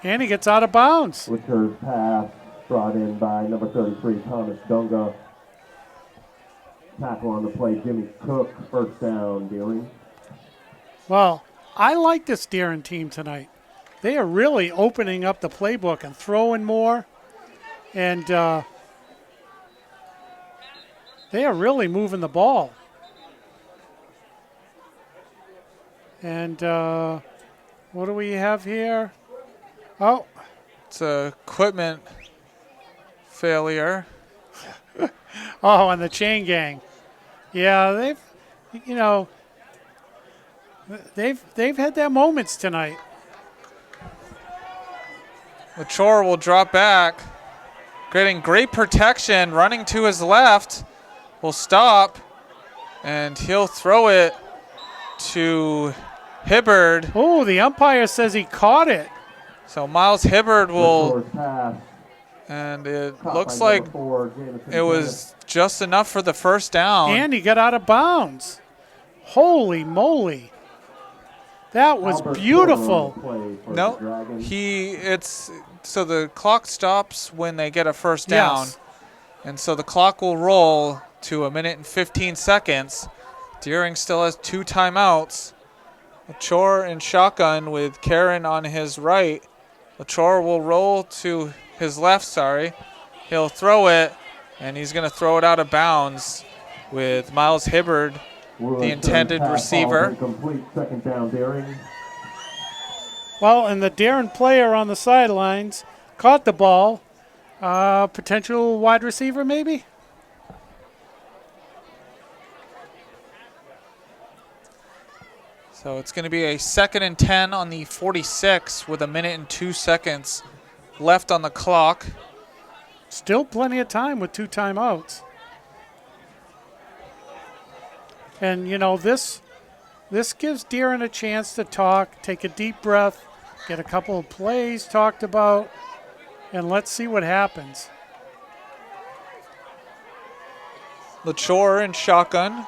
And he gets out of bounds. Return pass brought in by number 33, Thomas Dunga. Tackle on the play, Jimmy Cook. First down, Deering. Well, I like this Deering team tonight. They are really opening up the playbook and throwing more. And they are really moving the ball. And what do we have here? Oh. It's a equipment failure. Oh, and the chain gang. Yeah, they've had their moments tonight. Lachor will drop back, getting great protection, running to his left, will stop, and he'll throw it to Hibbard. Oh, the umpire says he caught it. So Miles Hibbard will, Short pass. and it Caught looks by like number 4, Jamison it was just enough for the first down. And he got out of bounds. Holy moly. That was Albert beautiful. Porter on the play for the No, Dragons. so the clock stops when they get a first down. Yes. And so the clock will roll to 1 minute and 15 seconds. Deering still has 2 timeouts. Lachore in shotgun with Karen on his right. Lachore will roll to his left, He'll throw it, and he's going to throw it out of bounds with Miles Hibbard, the intended receiver. Complete, second down, Deering. Well, and the Darren player on the sidelines caught the ball. Potential wide receiver, maybe? So it's going to be a 2nd and 10 on the 46 with 1 minute and 2 seconds left on the clock. Still plenty of time with 2 timeouts. And, you know, this gives Deeren a chance to talk, take a deep breath, get a couple of plays talked about, and let's see what happens. Lachore in shotgun.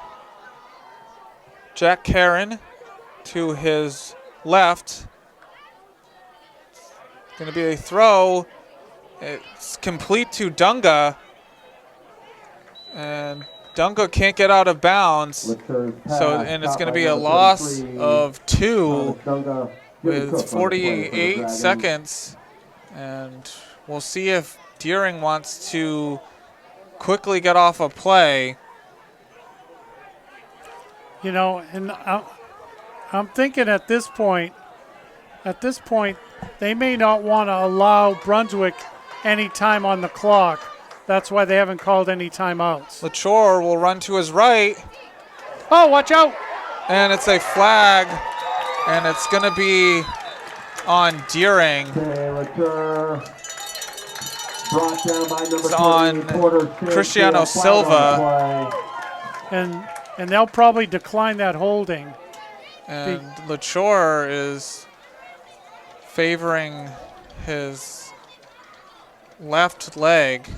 Jack Karen to his left. Going to be a throw. It's complete to Dunga. And Dunga can't get out of bounds. And it's going to be a loss of 2 with 48 seconds. And we'll see if Deering wants to quickly get off a play. You know, and I'm thinking at this point, they may not want to allow Brunswick any time on the clock. That's why they haven't called any timeouts. Lachore will run to his right. Oh, watch out! And it's a flag, and it's going to be on Deering. It's on Cristiano Silva. And they'll probably decline that holding. And Lachore is favoring his left leg.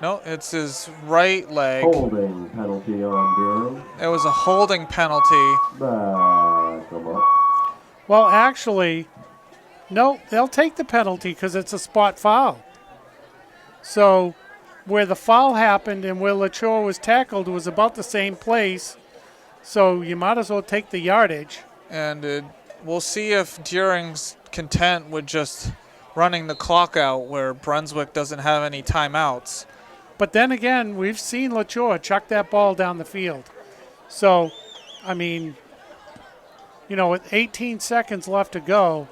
No, it's his right leg. Holding penalty on Deering. It was a holding penalty. Well, actually, no, they'll take the penalty because it's a spot foul. So where the foul happened and where Lachore was tackled was about the same place. So you might as well take the yardage. And we'll see if Deering's content with just running the clock out where Brunswick doesn't have any timeouts. But then again, we've seen Lachore chuck that ball down the field. So, I mean, you know, with 18 seconds left to go,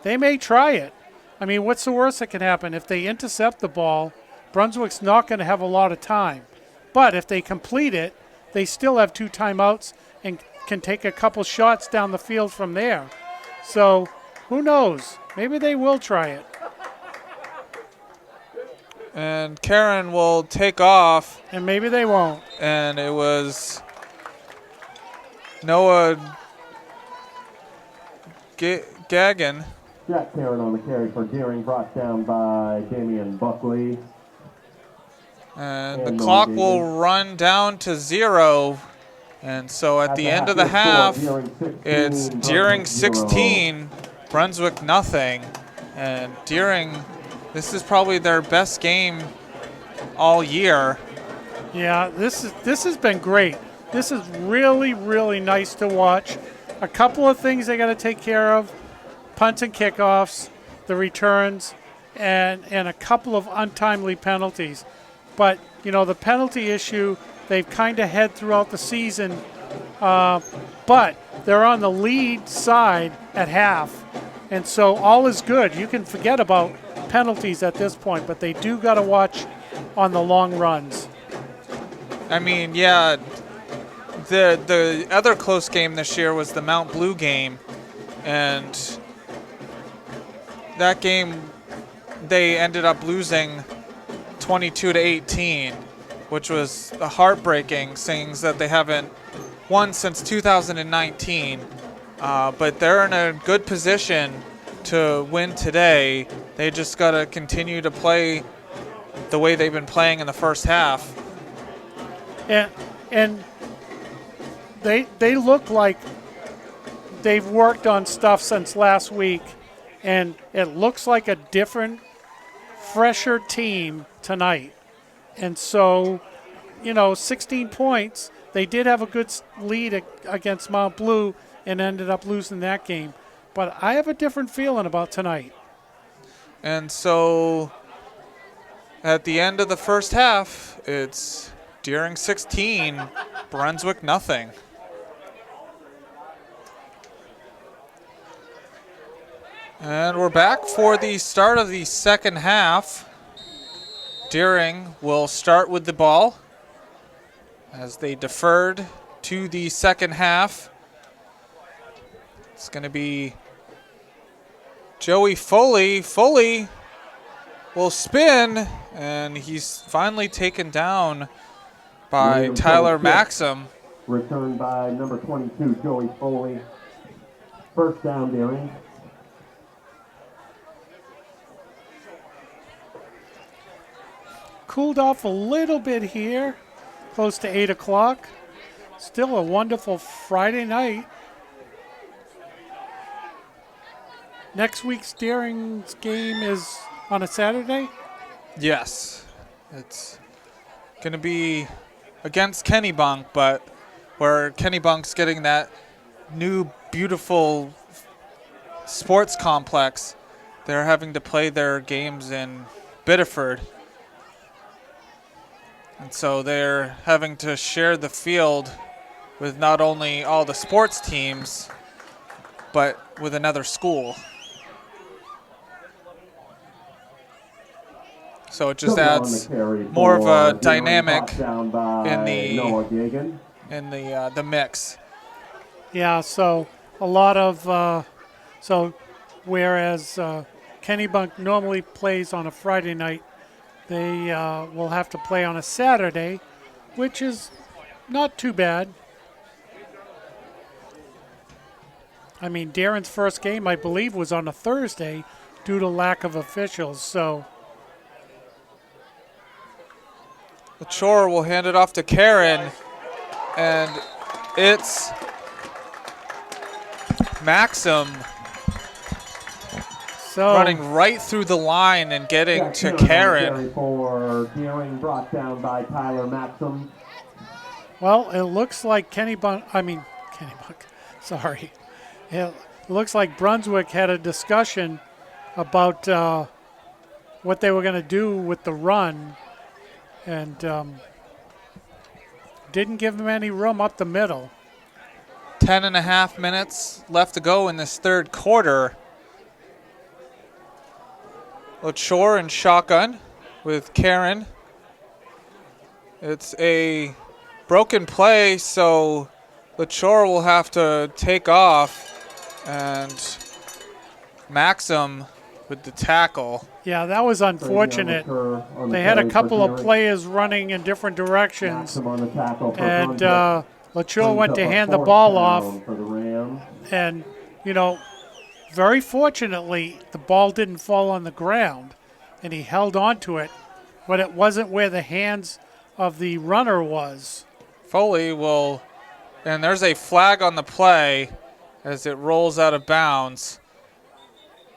they may try it. I mean, what's the worst that can happen? If they intercept the ball, Brunswick's not going to have a lot of time. But if they complete it, they still have 2 timeouts and can take a couple shots down the field from there. So, who knows? Maybe they will try it. And Karen will take off. And maybe they won't. And it was Noah Gagin. Jack Karen on the carry for Deering, brought down by Damian Buckley. And the clock will run down to 0. And so at the end of the half, it's Deering 16, Brunswick nothing. And Deering, this is probably their best game all year. Yeah, this has been great. This is really, really nice to watch. A couple of things they got to take care of: punts and kickoffs, the returns, and a couple of untimely penalties. But, you know, the penalty issue, they've kind of had throughout the season, but they're on the lead side at half. And so all is good. You can forget about penalties at this point, but they do got to watch on the long runs. I mean, yeah, the other close game this year was the Mount Blue game, and that game they ended up losing 22-18, which was heartbreaking, seeing that they haven't won since 2019. But they're in a good position to win today. They just got to continue to play the way they've been playing in the first half. And they look like they've worked on stuff since last week, and it looks like a different, fresher team tonight. And so, 16 points. They did have a good lead against Mount Blue and ended up losing that game. But I have a different feeling about tonight. And so at the end of the first half, it's Deering 16, Brunswick nothing. And we're back for the start of the second half. Deering will start with the ball as they deferred to the second half. It's going to be Joey Foley. Foley will spin, and he's finally taken down by Tyler Maxim. Returned by number 22, Joey Foley. First down, Deering. Cooled off a little bit here, close to 8 o'clock. Still a wonderful Friday night. Next week's Deering's game is on a Saturday? Yes. It's going to be against Kennebunk, but where Kennebunk's getting that new, beautiful sports complex, they're having to play their games in Biddeford. And so they're having to share the field with not only all the sports teams, but with another school. So it just adds more of a dynamic in the mix. Yeah, so a lot of whereas Kennebunk normally plays on a Friday night, they will have to play on a Saturday, which is not too bad. I mean, Darren's first game, I believe, was on a Thursday due to lack of officials, so. Lachore will hand it off to Karen, and it's Maxim running right through the line and getting to Karen. For Deering, brought down by Tyler Maxim. Well, it looks like Kennebunk, sorry. It looks like Brunswick had a discussion about what they were going to do with the run, and didn't give them any room up the middle. 10.5 minutes left to go in this third quarter. Lachore and shotgun with Karen. It's a broken play, so Lachore will have to take off, and Maxim with the tackle. Yeah, that was unfortunate. They had a couple of players running in different directions, and Lachore went to hand the ball off, and, very fortunately, the ball didn't fall on the ground, and he held on to it, but it wasn't where the hands of the runner was. Foley will, and there's a flag on the play as it rolls out of bounds,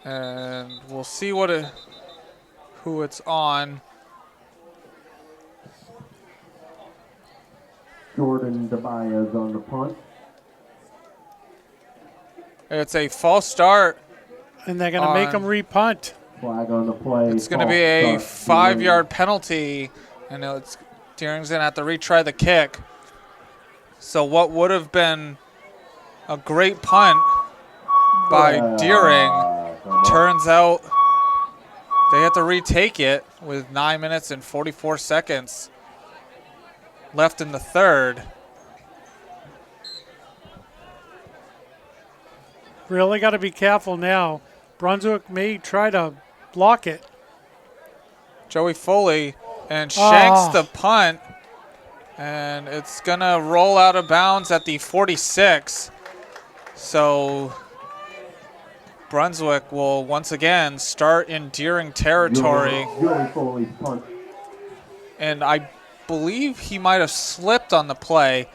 and we'll see who it's on. Jordan DeBaez on the punt. It's a false start. And they're going to make him repunt. Flag on the play. It's going to be a 5-yard penalty, and Deering's going to have to retry the kick. So what would have been a great punt by Deering turns out they have to retake it with 9 minutes and 44 seconds left in the third. Really got to be careful now. Brunswick may try to block it. Joey Foley and shanks the punt, and it's going to roll out of bounds at the 46. So Brunswick will once again start in Deering territory. Joey Foley's punt. And I believe he might have slipped on the play.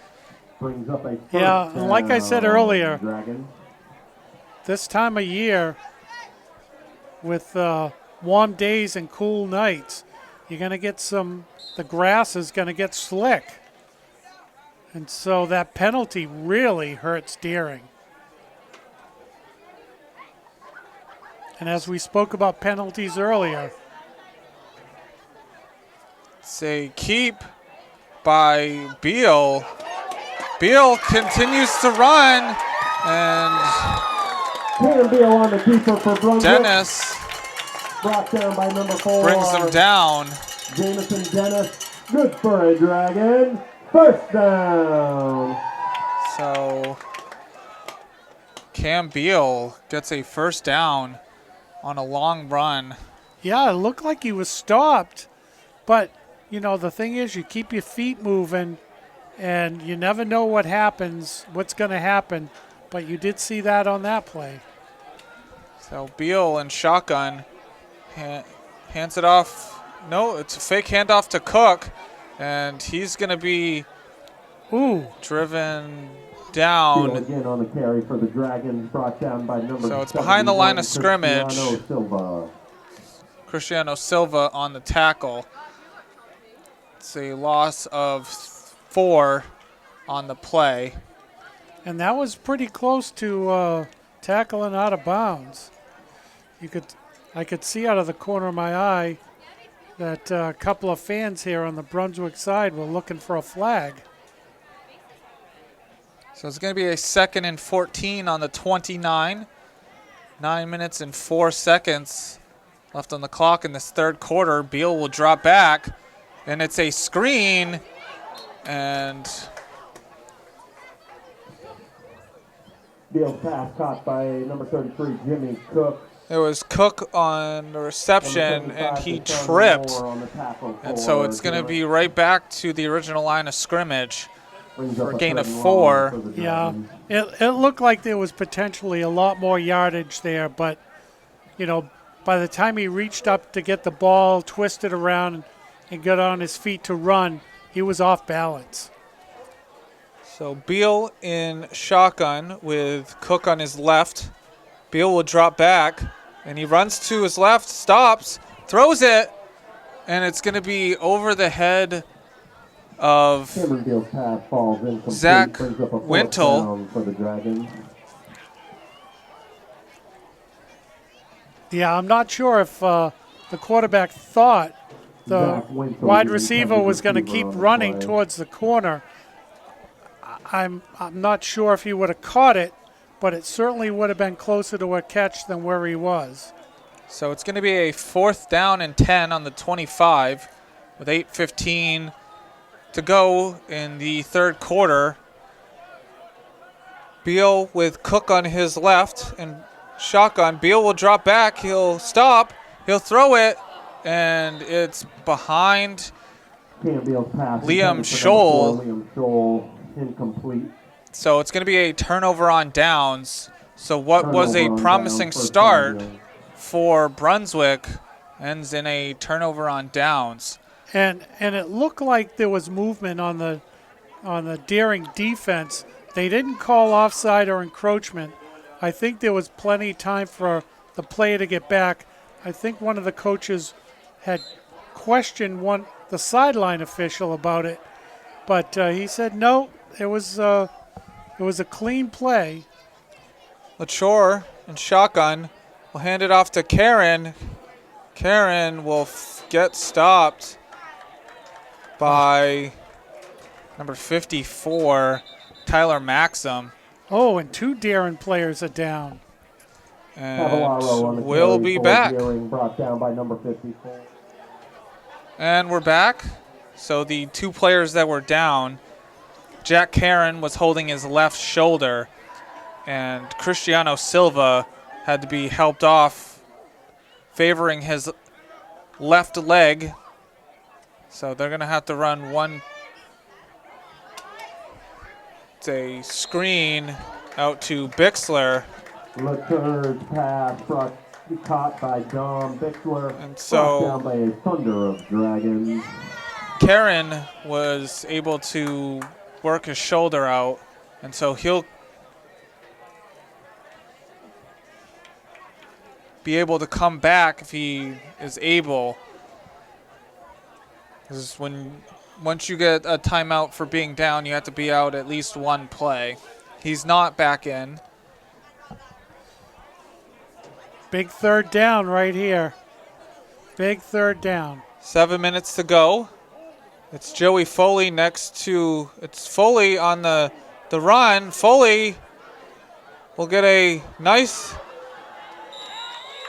Brings up a first Yeah, like I said earlier, Dragon. this time of year with warm days and cool nights, you're going to get the grass is going to get slick. And so that penalty really hurts Deering. And as we spoke about penalties earlier, It's a keep by Beal. Beal continues to run, and Tanner Beal on the keeper for Brunswick. Dennis Brought down by number 4. brings them down. Jamison Dennis. Good for a Dragon. First down. So Cam Beal gets a first down on a long run. yeah, it looked like he was stopped. But, you know, the thing is, you keep your feet moving, and you never know what's going to happen. But you did see that on that play. So Beal in shotgun hands it off. No, it's a fake handoff to Cook, and he's going to be driven down. Beal again on the carry for the Dragons, brought down by number So it's behind the line of scrimmage. Cristiano Silva. Cristiano Silva on the tackle. It's a loss of 4 on the play. And that was pretty close to tackling out of bounds. I could see out of the corner of my eye that a couple of fans here on the Brunswick side were looking for a flag. So it's going to be a 2nd and 14 on the 29. 9 minutes and 4 seconds left on the clock in this third quarter. Beal will drop back, and it's a screen, and Beal's pass caught by number 33, Jimmy Cook. it was Cook on the reception, and he tripped. And so it's going to be right back to the original line of scrimmage for a gain of 4. Yeah, it looked like there was potentially a lot more yardage there, but, you know, by the time he reached up to get the ball, twisted around, and got on his feet to run, he was off balance. So Beal in shotgun with Cook on his left. Beal will drop back, and he runs to his left, stops, throws it, and it's going to be over the head of Cameron Beal's pass falls incomplete, Zach brings up a fourth Wintle. down for the Dragons. Yeah, I'm not sure if the quarterback thought the Zach Wintle, wide the receiver intended was going to receiver keep on the running play. towards the corner. I'm not sure if he would have caught it, but it certainly would have been closer to a catch than where he was. So it's going to be a 4th down and 10 on the 25 with 8:15 to go in the third quarter. Beal with Cook on his left and shotgun. Beal will drop back. He'll stop. He'll throw it, and it's behind Cam Beal's pass Liam intended for Scholl. number 4, Liam Scholl, incomplete. So it's going to be a turnover on downs. So what was a Turnover on promising down, first start down. for Brunswick ends in a turnover on downs. And it looked like there was movement on the Deering defense. They didn't call offside or encroachment. I think there was plenty of time for the player to get back. I think one of the coaches had questioned the sideline official about it, but he said no. It was a clean play. LaChore in shotgun will hand it off to Karen. Karen will get stopped by number 54, Tyler Maxim. Oh, and 2 Deering players are down. Cavallaro on the And we'll carry be for back. Deering, brought down by number 54. And we're back. So the 2 players that were down, Jack Karen was holding his left shoulder, and Cristiano Silva had to be helped off, favoring his left leg. So they're going to have to run one. It's a screen out to Bixler. Latour's pass caught by Dom Bixler. And so brought down by a thunder of dragons. Karen was able to work his shoulder out, and so he'll be able to come back if he is able. Because once you get a timeout for being down, you have to be out at least one play. He's not back in. Big third down right here. Big third down. 7 minutes to go. It's Joey Foley it's Foley on the run. Foley will get a nice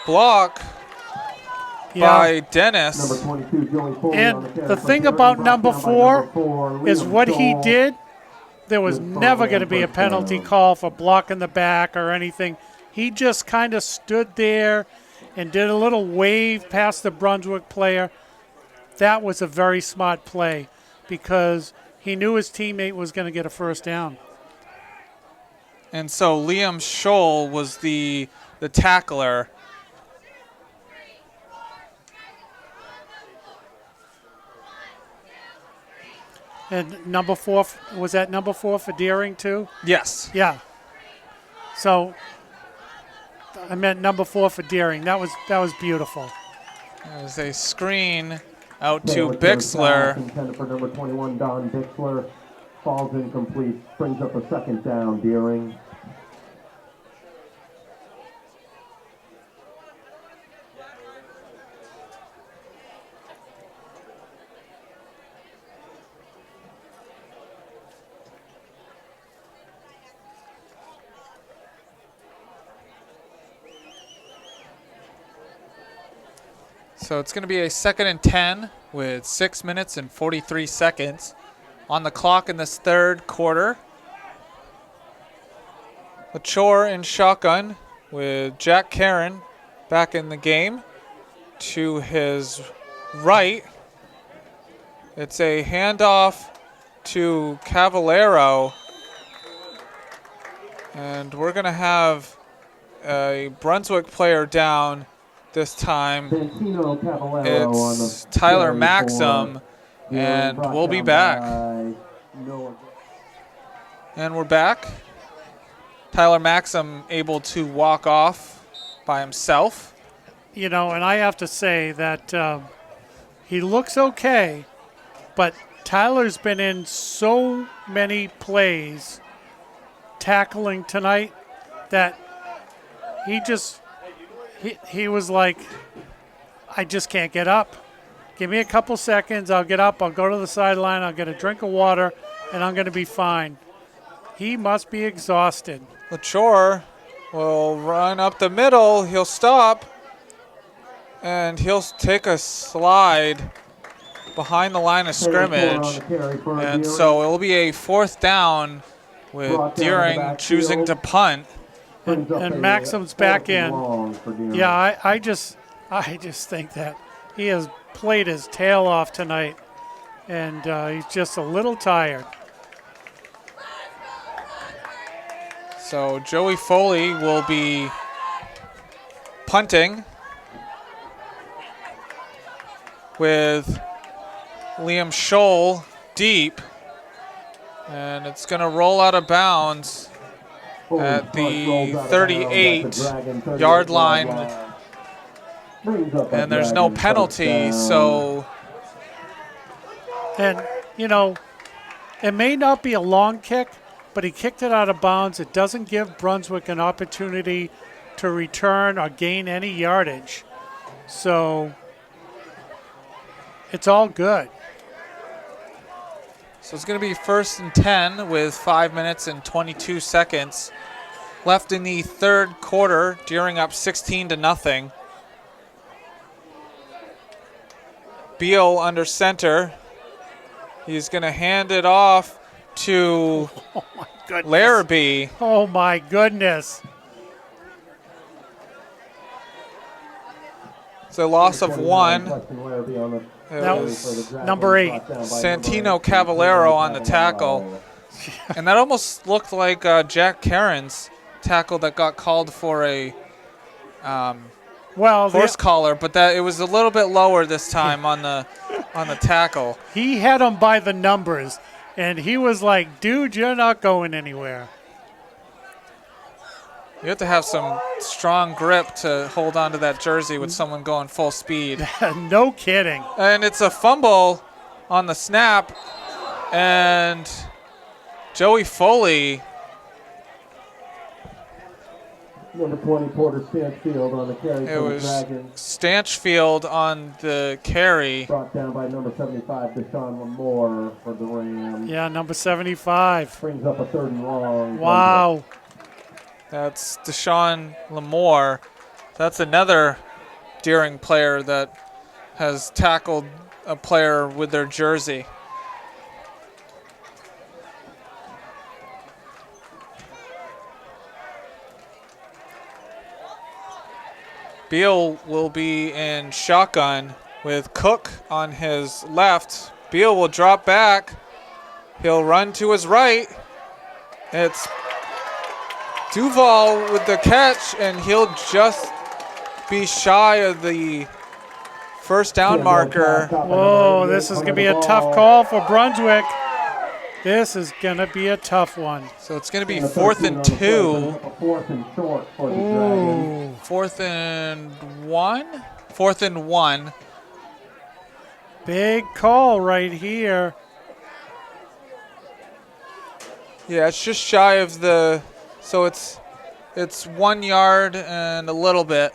block by Dennis. Number 22, Joey Foley And on the carry the for thing Gary, about brought number down by four number 4, is Liam what he Stahl. did. There was With never Foley going to on be a first penalty down. call for blocking the back or anything. He just kind of stood there and did a little wave past the Brunswick player. That was a very smart play because he knew his teammate was going to get a first down. And so Liam Scholl was the tackler. And number 4, was that number 4 for Deering too? Yes. Yeah. So I meant number 4 for Deering. That was beautiful. There's a screen out to Taylor Pass Bixler. intended for number 21, Don Bixler. Falls incomplete. Brings up a second down, Deering. So it's going to be a 2nd and 10 with 6 minutes and 43 seconds on the clock in this third quarter. Lachore in shotgun with Jack Karen back in the game. To his right, it's a handoff to Cavallero. And we're going to have a Brunswick player down this time. Santino Cavallero on It's the Tyler carry Maxim, for and brought we'll be down back. by Noah. And we're back. Tyler Maxim able to walk off by himself. You know, and I have to say that he looks okay, but Tyler's been in so many plays tackling tonight that he was like, I just can't get up. Give me a couple seconds. I'll get up. I'll go to the sideline. I'll get a drink of water, and I'm going to be fine. He must be exhausted. Lachore will run up the middle. He'll stop, and he'll take a slide behind the line of scrimmage. And so it'll be a 4th down with Deering choosing to punt. And Maxim's back in. Yeah, I just think that he has played his tail off tonight, and he's just a little tired. So Joey Foley will be punting with Liam Scholl deep, and it's going to roll out of bounds at the 38-yard line, and there's no penalty, so... And, you know, it may not be a long kick, but he kicked it out of bounds. It doesn't give Brunswick an opportunity to return or gain any yardage. So it's all good. So it's going to be 1st and 10 with 5 minutes and 22 seconds left in the third quarter. Deering up 16-0. Beal under center. He's going to hand it off to Larrabee. Oh, my goodness. It's a loss of 1. That was number 8. Santino Cavallero on the tackle. And that almost looked like Jack Karen's tackle that got called for a Well, horse collar, but that it was a little bit lower this time on the tackle. he had him by the numbers, and he was like, dude, you're not going anywhere. You have to have some strong grip to hold onto that jersey with someone going full speed. No kidding. And it's a fumble on the snap, and Joey Foley. Number 20, Porter Stanfield on the carry It for the was Dragons. Stanchfield on the carry. Brought down by number 75, Deshaun Lamore for the Rams. Yeah, number 75. Brings up a 3rd and long. Wow. That's Deshaun Lamore. That's another Deering player that has tackled a player with their jersey. Beal will be in shotgun with Cook on his left. Beal will drop back. He'll run to his right. It's Duval with the catch, and he'll just be shy of the first down marker. Whoa, this is going to be a tough call for Brunswick. This is going to be a tough one. So it's going to be 4th and 2. 4th and short for the Dragons. 4th and 1? 4th and 1. Big call right here. Yeah, it's just shy of the. So it's 1 yard and a little bit.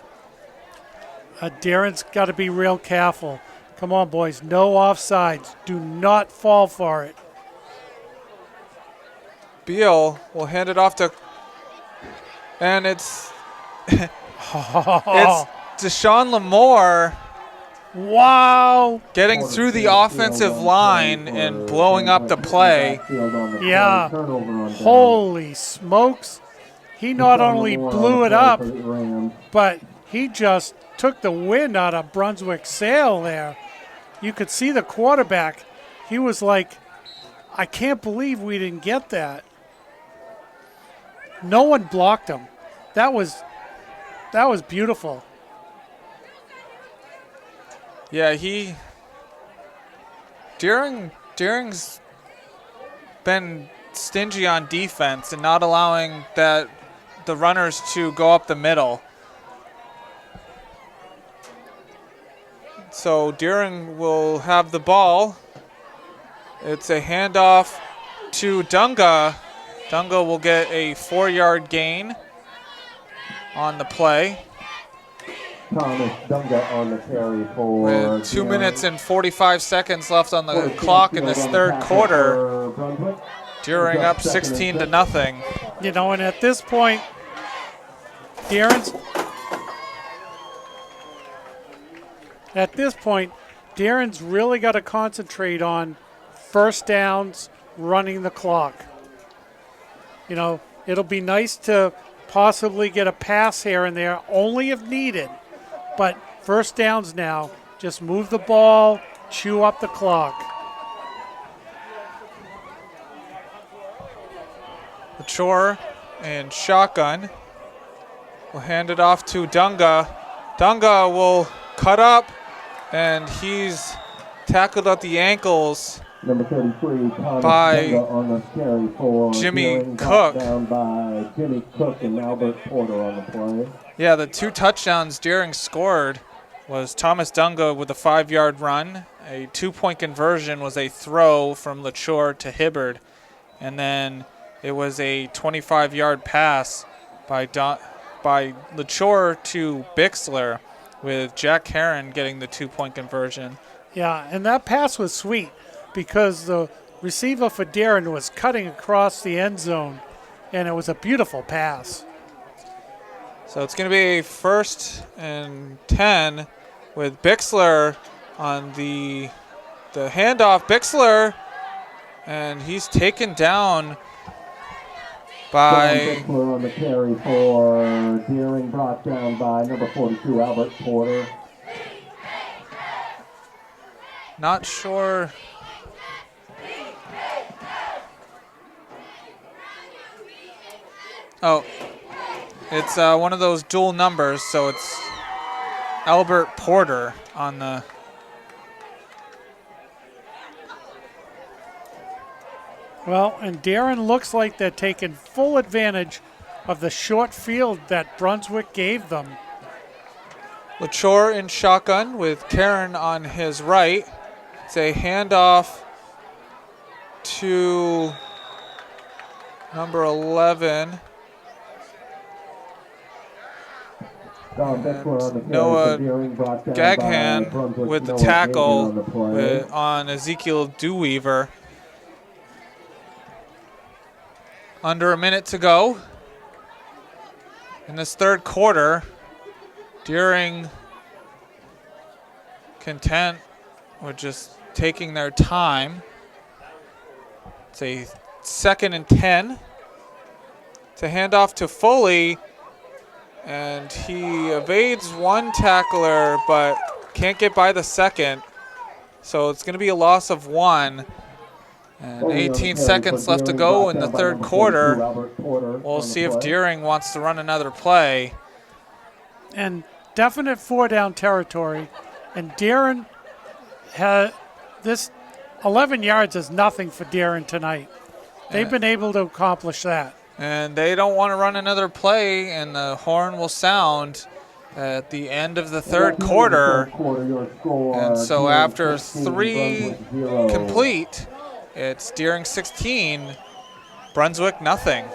Darren's got to be real careful. Come on, boys. No offsides. Do not fall for it. Beal will hand it off to. And it's Deshaun Lamore Wow. getting through the offensive line and blowing up the play. Yeah. Holy smokes. He not only blew it up, but he just took the wind out of Brunswick's sail there. You could see the quarterback. He was like, I can't believe we didn't get that. No one blocked him. That was beautiful. Yeah, Deering's been stingy on defense and not allowing the runners to go up the middle. So Deering will have the ball. It's a handoff to Dunga. Dunga will get a 4-yard gain on the play. Thomas Dunga on the carry for With 2 minutes and 45 seconds left on the clock in this third quarter. Deering up 16 to nothing. You know, and at this point, Darren's really got to concentrate on first downs, running the clock. You know, it'll be nice to possibly get a pass here and there, only if needed. But first downs now, just move the ball, chew up the clock. Lachore and shotgun. We'll hand it off to Dunga. Dunga will cut up, and he's tackled at the ankles Number 33, Thomas by Dunga on the carry for Jimmy Deering, Cook. down by Jimmy Cook and Albert Porter on the play. Yeah, the 2 touchdowns Deering scored was Thomas Dunga with a 5-yard run. A 2-point conversion was a throw from Lachore to Hibbard. And then it was a 25-yard pass by Lachore to Bixler, with Jack Heron getting the 2-point conversion. Yeah, and that pass was sweet because the receiver for Darren was cutting across the end zone, and it was a beautiful pass. So it's going to be 1st and 10 with Bixler on the handoff. Bixler, and he's taken down by Bixler on the carry for Deering, brought down by number 42, Albert Porter. not sure. Oh, It's one of those dual numbers, so it's Albert Porter on the. Well, and Darren looks like they're taking full advantage of the short field that Brunswick gave them. LaChore in shotgun with Karen on his right. It's a handoff to number 11. Noah Gaghan with the tackle on Ezekiel Dewweaver. Under a minute to go in this third quarter. Deering content with just taking their time. It's a 2nd and 10. It's a handoff to Foley, and he evades one tackler but can't get by the second. So it's going to be a loss of 1. And 18 seconds left to go in the third quarter. We'll see if Deering wants to run another play. And definite 4-down territory. And Darren had this 11 yards is nothing for Darren tonight. They've been able to accomplish that. And they don't want to run another play, and the horn will sound at the end of the third quarter. And so after 3 complete, it's Deering 16, Brunswick nothing.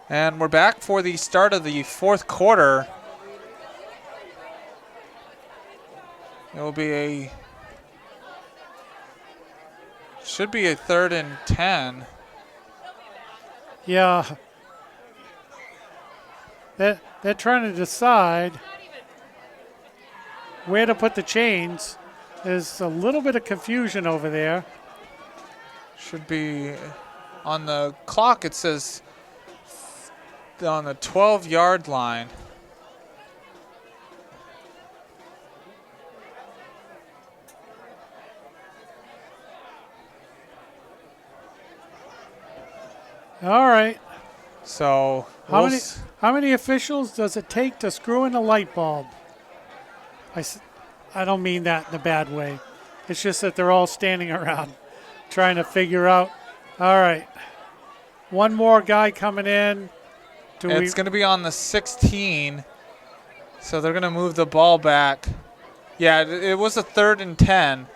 And we're back for the start of the fourth quarter. It will be should be a 3rd and 10. Yeah. They're trying to decide where to put the chains. There's a little bit of confusion over there. Should be on the clock, it says on the 12-yard line. All right. So How many officials does it take to screw in a light bulb? I don't mean that in a bad way. It's just that they're all standing around trying to figure out. All right. One more guy coming in. It's going to be on the 16. So they're going to move the ball back. Yeah, it was a 3rd and 10.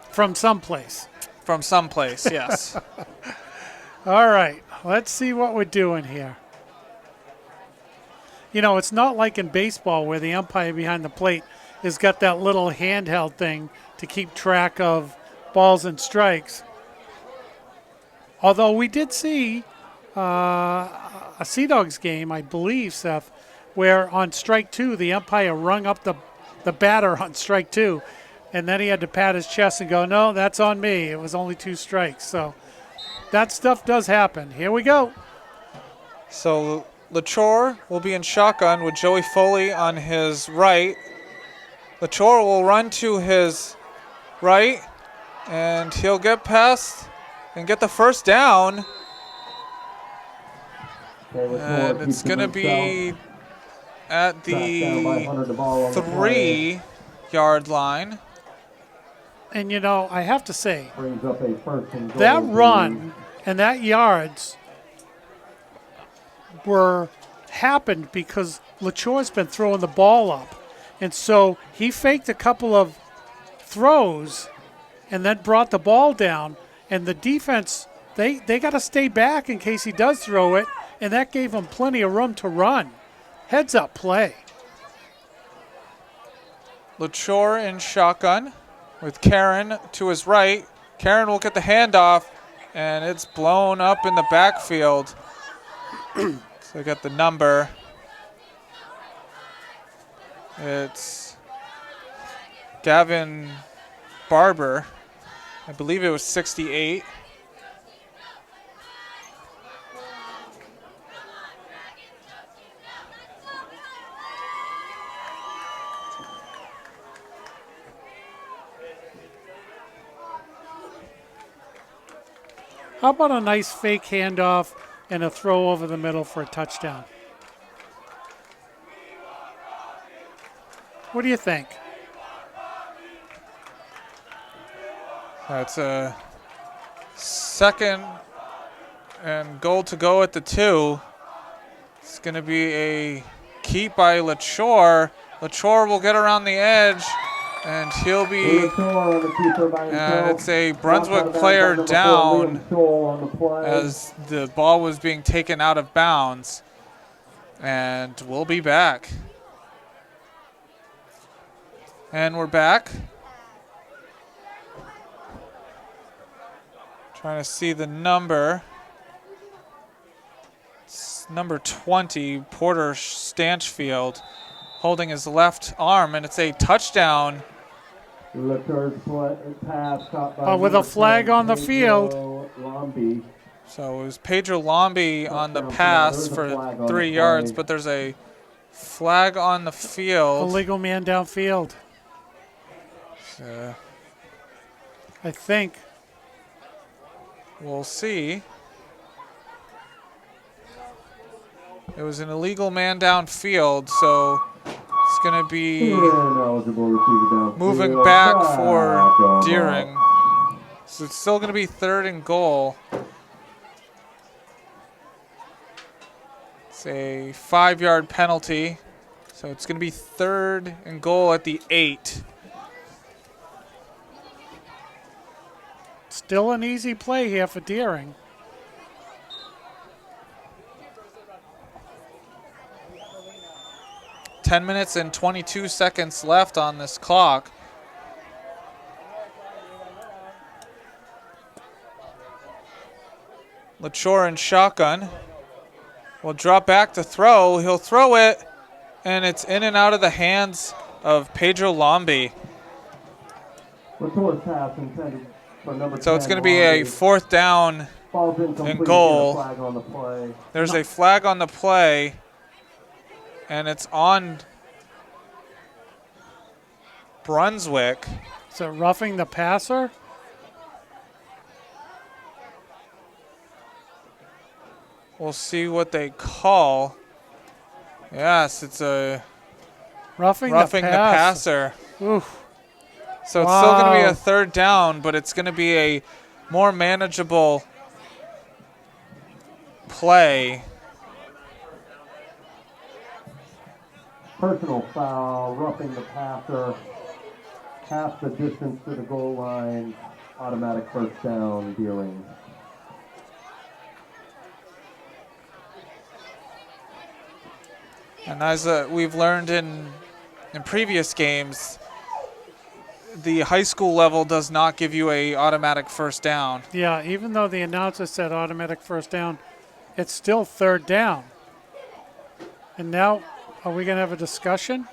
From someplace. From someplace, yes. All right. Let's see what we're doing here. You know, it's not like in baseball where the umpire behind the plate has got that little handheld thing to keep track of balls and strikes. Although we did see a Sea Dogs game, I believe, Seth, where on strike 2, the umpire rung up the batter on strike 2, and then he had to pat his chest and go, no, that's on me. It was only 2 strikes. So that stuff does happen. Here we go. So LaChore will be in shotgun with Joey Foley on his right. LaChore will run to his right, and he'll get past and get the first down. And it's going to be at the 3-yard line. And, you know, I have to say, that run and that yards happened because LaChore's been throwing the ball up. And so he faked a couple of throws and then brought the ball down. And the defense, they got to stay back in case he does throw it. And that gave him plenty of room to run. Heads up play. LaChore in shotgun with Karen to his right. Karen will get the handoff, and it's blown up in the backfield. So I got the number. It's Gavin Barber. I believe it was 68. How about a nice fake handoff and a throw over the middle for a touchdown? What do you think? That's a second and goal to go at the 2. It's going to be a keep by LaChore. LaChore will get around the edge, and he'll be, and it's a Brunswick player down as the ball was being taken out of bounds. And we'll be back. And we're back. Trying to see the number. It's number 20, Porter Stanchfield, holding his left arm, and it's a touchdown. With a flag on the field. So it was Pedro Lombi on the pass for 3 yards, but there's a flag on the field. Illegal man downfield. I think. We'll see. It was an illegal man downfield, so it's going to be moving back for Deering. So it's still going to be 3rd and goal. It's a 5-yard penalty, so it's going to be 3rd and goal at the 8. Still an easy play here for Deering. Ten minutes and 22 seconds left on this clock. LaChore in shotgun. Will drop back to throw. He'll throw it, and it's in and out of the hands of Pedro Lombi. So it's going to be a 4th down and goal. There's a flag on the play, and it's on Brunswick. So roughing the passer? We'll see what they call. Yes, it's a roughing the passer. Oof. So it's still going to be a 3rd down, but it's going to be a more manageable play. Personal foul, roughing the passer, half the distance to the goal line, automatic 1st down, Deering. And as we've learned in previous games, the high school level does not give you a automatic 1st down. Yeah, even though the announcer said automatic 1st down, it's still 3rd down. And now, are we going to have a discussion?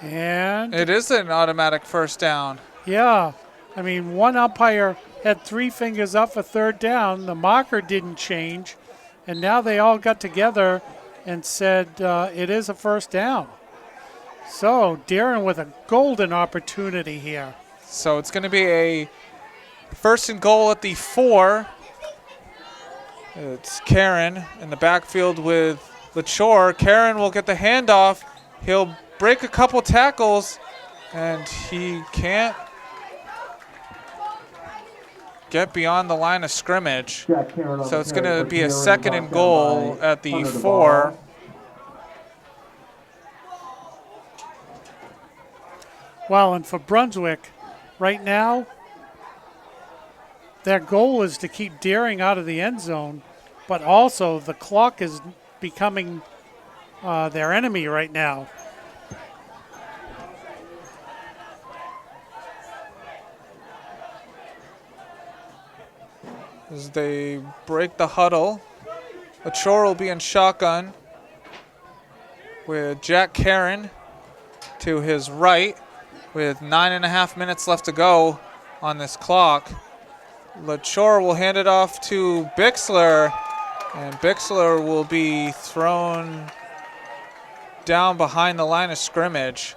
And it is an automatic 1st down. Yeah. I mean, one umpire had 3 fingers up for 3rd down. The marker didn't change. And now they all got together and said it is a 1st down. So Deering with a golden opportunity here. So it's going to be a 1st and goal at the 4. It's Karen in the backfield with LaChore. Karen will get the handoff. He'll break a couple tackles, and he can't get beyond the line of scrimmage. So it's going to be a 2nd and goal at the 4. Well, and for Brunswick, right now, their goal is to keep Deering out of the end zone, but also the clock is becoming their enemy right now. As they break the huddle, LaChore will be in shotgun with Jack Karen to his right with 9.5 minutes left to go on this clock. LaChore will hand it off to Bixler, and Bixler will be thrown down behind the line of scrimmage.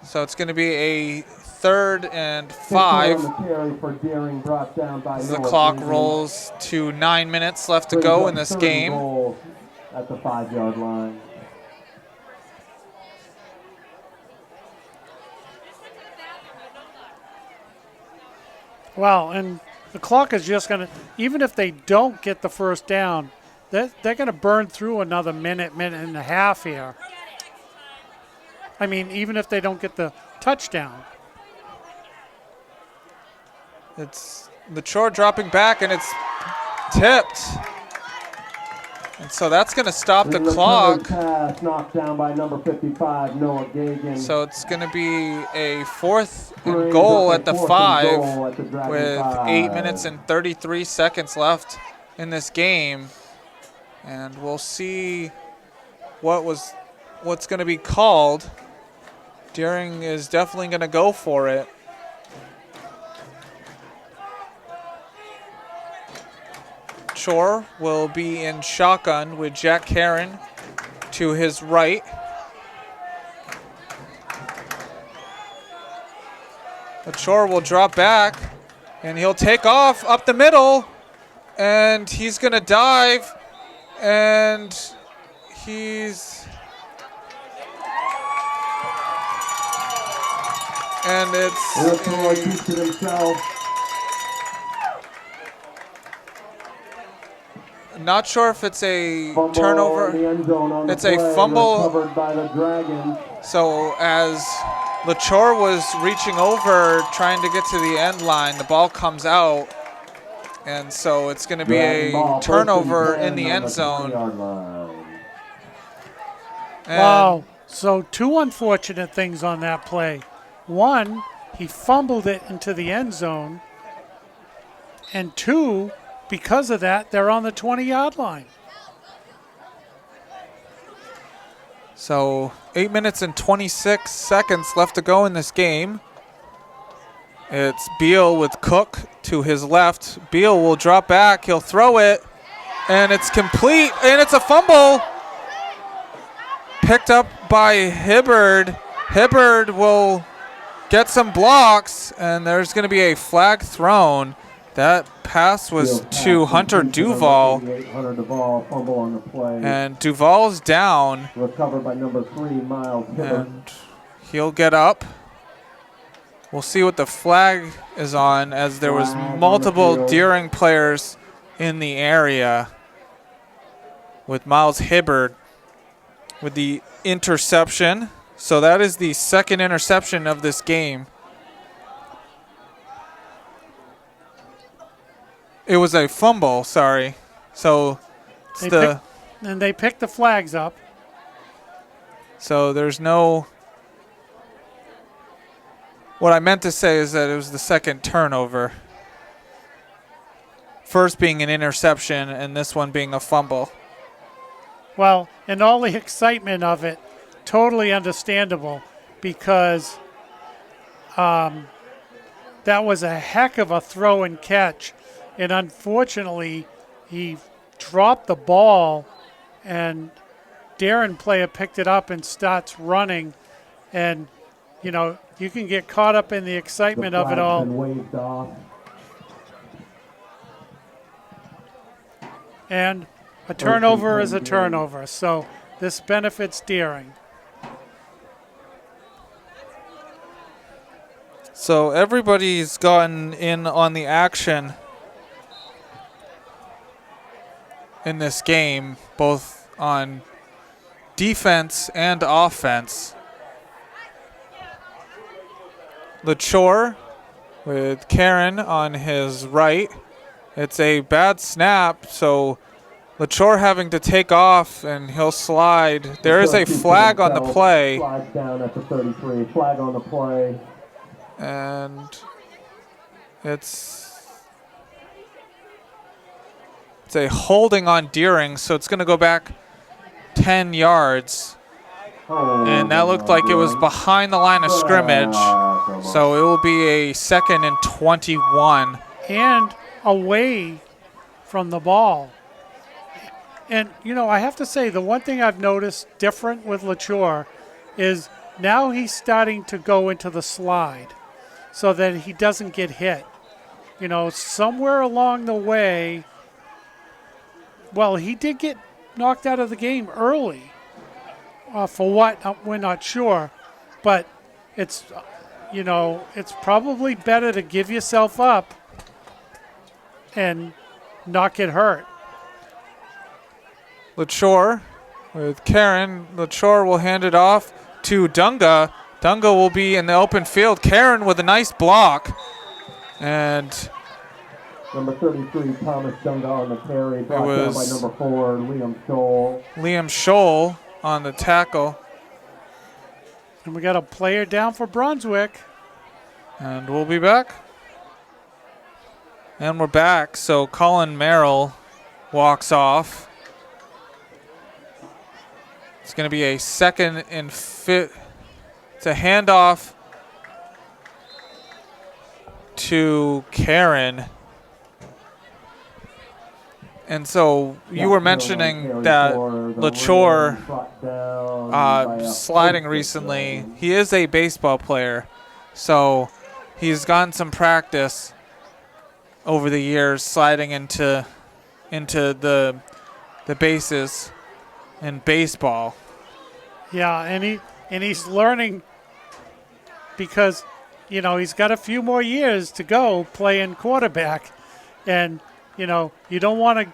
So it's going to be a 3rd and 15 5. on the carry for Deering, brought down by As the Noah clock Gagan. rolls to 9 minutes left to Brings go up in this 30 game. goals at the 5-yard line. Well, and the clock is just going to, even if they don't get the first down, they're going to burn through another minute and a half here. I mean, even if they don't get the touchdown. It's the chore dropping back, and it's tipped. And so that's going to stop the This is a clock. covered pass knocked down by number 55, Noah Gagan. So it's going to be a 4th and Brings goal up at the a 4th and 5 goal at the Dragon with 5. 8 minutes and 33 seconds left in this game. And we'll see what's going to be called. Deering is definitely going to go for it. Chore will be in shotgun with Jack Karen to his right. The Chore will drop back, and he'll take off up the middle, and he's going to dive, and he's... And it's... Troy keeps it himself. Not sure if it's a Fumble turnover. in the end zone on the It's a play, fumble. recovered by the Dragons. So as LaChore was reaching over trying to get to the end line, the ball comes out. And so it's going to be Dragon ball, a turnover 1st and in the 10 on end zone. 20-yard line. And Wow. So 2 unfortunate things on that play. One, he fumbled it into the end zone. And 2, because of that, they're on the 20-yard line. So 8 minutes and 26 seconds left to go in this game. It's Beal with Cook to his left. Beal will drop back. He'll throw it, and it's complete, and it's a fumble. Picked up by Hibbard. Hibbard will get some blocks, and there's going to be a flag thrown. That pass was to Hunter Duval, Hunter Duval, fumble on the play. and Duval's down, Recovered by number 3, Miles Hibbert. and he'll get up. We'll see what the flag is on, as there was Flag on the multiple field. Deering players in the area, with Miles Hibbard with the interception. So that is the 2nd interception of this game. It was a fumble, sorry. So it's They picked the flags up. so there's no... What I meant to say is that it was the 2nd turnover. First being an interception and this one being a fumble. Well, and all the excitement of it, totally understandable, because that was a heck of a throw and catch. And unfortunately, he dropped the ball, and Darren player picked it up and starts running. And, you know, you can get caught up in the excitement of it all. Been waved off. And a turnover is a turnover. So this benefits Deering. So everybody's gotten in on the action in this game, both on defense and offense. LaChore with Karen on his right. It's a bad snap, so LaChore having to take off, and he'll slide. There is a flag on the play. Slides down at the 33. Flag on the play. And it's a holding on Deering, so it's going to go back 10 yards. And that looked like it was behind the line of scrimmage. So it will be a 2nd and 21. And away from the ball. And, you know, I have to say, the one thing I've noticed different with LaChore is Now he's starting to go into the slide so that he doesn't get hit. You know, somewhere along the way, well, he did get knocked out of the game early. For what, we're not sure. But it's, you know, it's probably better to give yourself up and not get hurt. LaChore with Karen. LaChore will hand it off to Dunga. Dunga will be in the open field. Karen with a nice block. And Number 33, Thomas Dunga on the carry, brought down by number 4, Liam Scholl. Liam Scholl on the tackle. And we got a player down for Brunswick. And we'll be back. And we're back. So Colin Merrill walks off. It's going to be a second and fit. It's a handoff to Karen. And so you were mentioning that LaChore sliding recently. He is a baseball player, so he's gotten some practice over the years sliding into the bases in baseball. Yeah, and he's learning because, you know, he's got a few more years to go playing quarterback, and you know, you don't want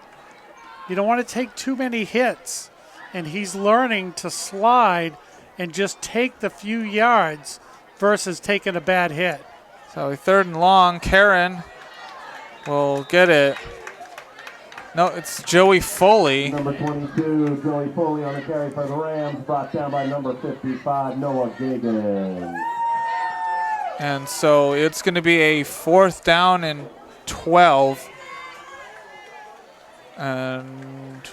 to take too many hits, and he's learning to slide and just take the few yards versus taking a bad hit. So 3rd and long, Karen will get it. No, it's Joey Foley. Number 22, Joey Foley on the carry for the Rams, brought down by number 55, Noah Gagan. And so it's going to be a 4th down and 12. And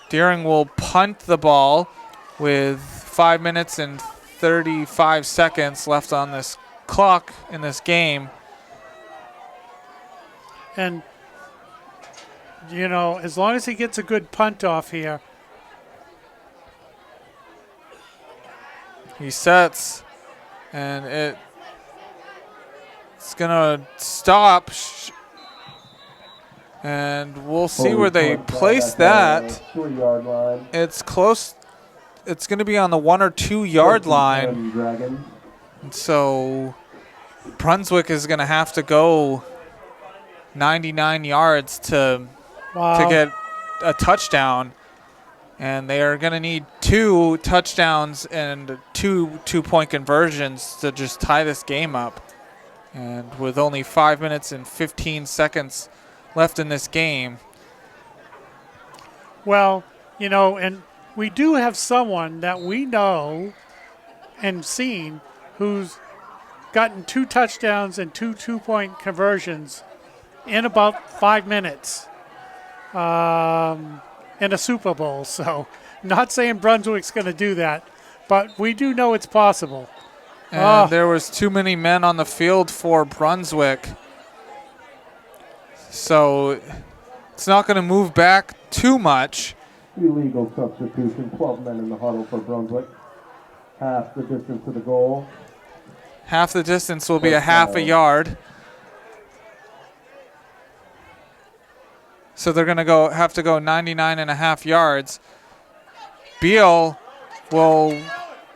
Deering will punt the ball with 5 minutes and 35 seconds left on this clock in this game. And, you know, as long as he gets a good punt off here. He sets, and it's going to stop. And we'll see where they place that. 3-yard line. It's close. It's going to be on the 1 or 2 yard line. And so Brunswick is going to have to go 99 yards to get a touchdown. And they are going to need 2 touchdowns and 2 two-point conversions to just tie this game up. And with only 5 minutes and 15 seconds left in this game. Well, you know, and we do have someone that we know and seen who's gotten 2 touchdowns and 2 two-point conversions in about 5 minutes in a Super Bowl. So not saying Brunswick's going to do that, but we do know it's possible. And there was too many men on the field for Brunswick. So it's not going to move back too much. Illegal substitution, 12 men in the huddle for Brunswick. Half the distance to the goal. Half the distance will be a half a yard. So they're going to have to go 99 and a half yards. Beal will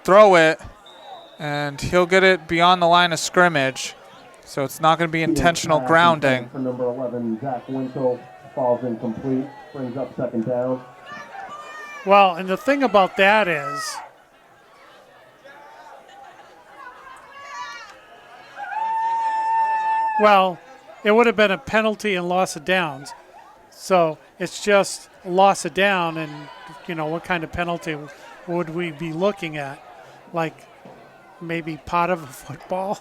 throw it, and he'll get it beyond the line of scrimmage. So it's not going to be intentional grounding. For number 11, Zach Winkle, falls incomplete, brings up 2nd down. Well, and the thing about that is, well, it would have been a penalty and loss of downs. So it's just loss of down, and, you know, what kind of penalty would we be looking at? Like maybe part of a football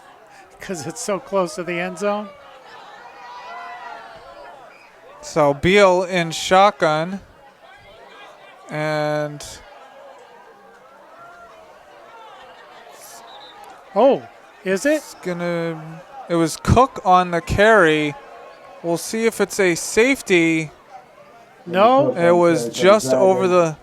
because it's so close to the end zone? So Beal in shotgun. And oh, is it? It was Cook on the carry. We'll see if it's a safety. No. It was just over the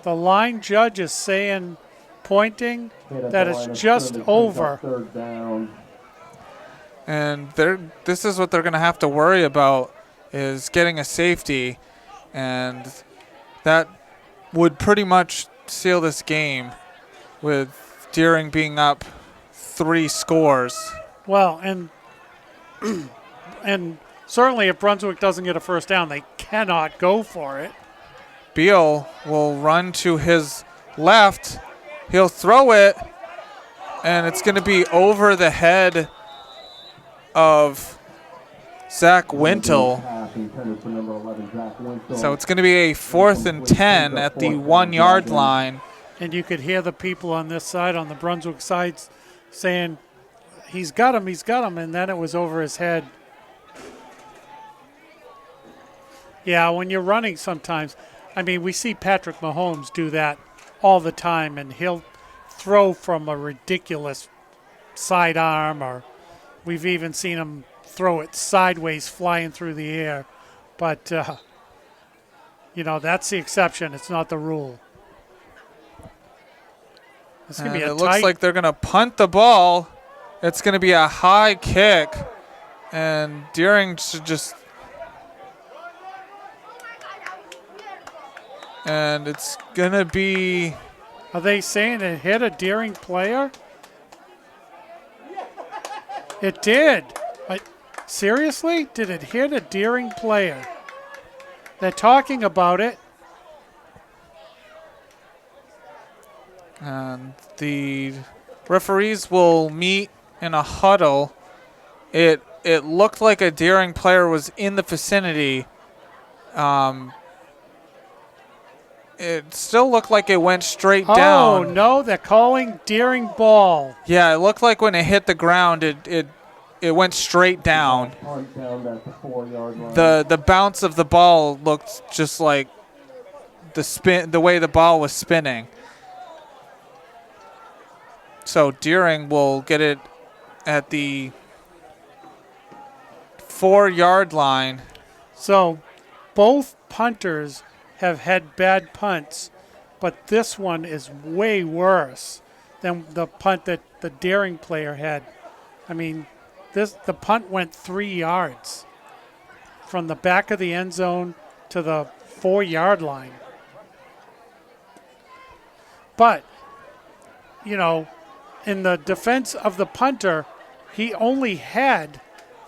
The line judge is saying, pointing, that it's just over. Third down. And this is what they're going to have to worry about, is getting a safety, and that would pretty much seal this game, with Deering being up 3 scores. Well, and and certainly if Brunswick doesn't get a first down, they cannot go for it. Beal will run to his left. He'll throw it, and it's going to be over the head of Zach Wintle. So it's going to be a 4th and 10 at the 1-yard line. And you could hear the people on this side, on the Brunswick side, saying, he's got him, and then it was over his head. Yeah, when you're running sometimes, I mean, we see Patrick Mahomes do that all the time, and he'll throw from a ridiculous sidearm, or we've even seen him throw it sideways flying through the air. But, that's the exception. It's not the rule. It's gonna be it looks like they're going to punt the ball. It's going to be a high kick, and Deering should just... And it's going to be... Are they saying it hit a Deering player? It did. Seriously? Did it hit a Deering player? They're talking about it. And the referees will meet in a huddle. It looked like a Deering player was in the vicinity. It still looked like it went straight down. Oh, no, they're calling Deering ball. Yeah, it looked like when it hit the ground, it went straight down. The bounce of the ball looked just like the way the ball was spinning. So Deering will get it at the 4-yard line. So both punters have had bad punts, but this one is way worse than the punt that the Deering player had. I mean, the punt went 3 yards from the back of the end zone to the 4-yard line. But, in the defense of the punter, he only had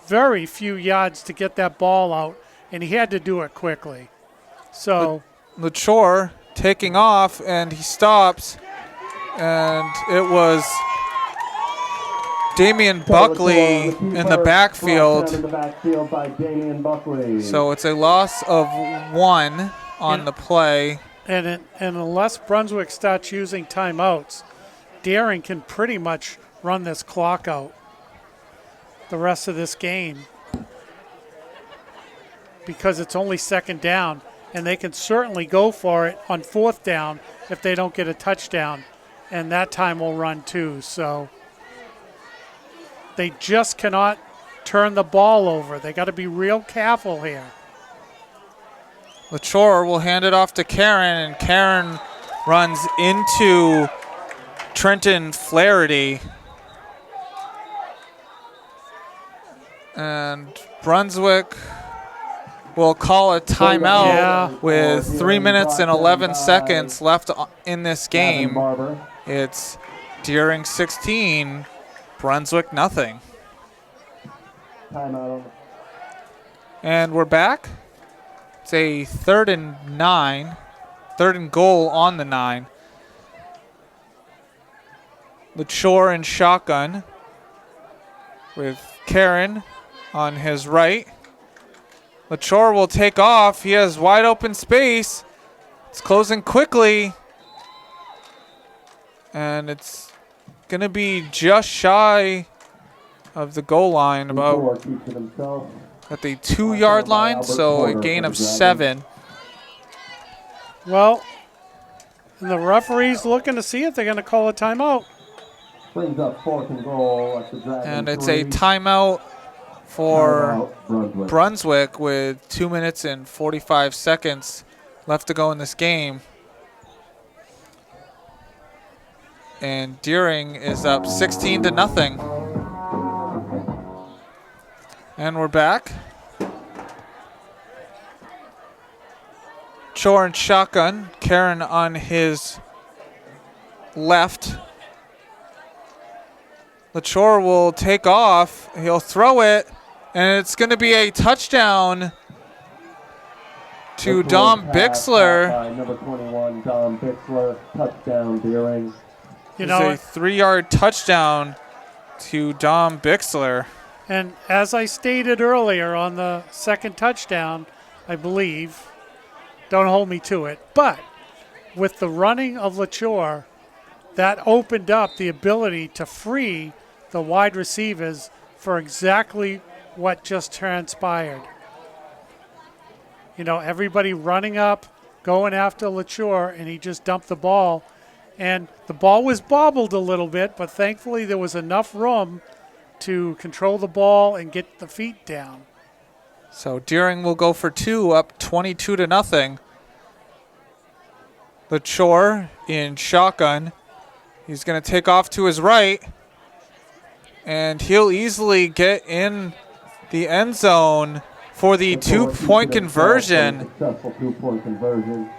very few yards to get that ball out, and he had to do it quickly. So LaChore taking off, and he stops, and it was Damian Buckley in the backfield. So it's a loss of 1 on the play. And unless Brunswick starts using timeouts, Deering can pretty much run this clock out the rest of this game, because it's only 2nd down, and they can certainly go for it on 4th down if they don't get a touchdown, and that time will run too. So they just cannot turn the ball over. They got to be real careful here. LaChore will hand it off to Karen, and Karen runs into Trenton Flaherty. And Brunswick will call a timeout with 3 minutes and 11 seconds left in this game. It's Deering 16, Brunswick nothing. And we're back. It's a 3rd and 9, 3rd and goal on the 9. LaChore in shotgun with Karen on his right. LaChore will take off. He has wide open space. It's closing quickly. And it's going to be just shy of the goal line, about at the 2-yard line, so a gain of 7. Well, and the referee's looking to see if they're going to call a timeout. Brings up 4th and goal at the Dragon And it's 3. a timeout for Brunswick with 2 minutes and 45 seconds left to go in this game. And Deering is up 16-0. And we're back. Chore and shotgun. Karen on his left. LaChore will take off. He'll throw it, and it's going to be a touchdown to Dom Bixler. By number 21, Dom Bixler, touchdown, Deering. You It's know, a 3-yard touchdown to Dom Bixler. and as I stated earlier on the second touchdown, I believe, don't hold me to it, but with the running of LaChore, that opened up the ability to free the wide receivers for exactly what just transpired. You know, everybody running up, going after LaChore, and he just dumped the ball. And the ball was bobbled a little bit, but thankfully there was enough room to control the ball and get the feet down. So Deering will go for 2, up 22-0. LaChore in shotgun. He's going to take off to his right, and he'll easily get in the end zone for the 2-point conversion. Successful 2-point conversion.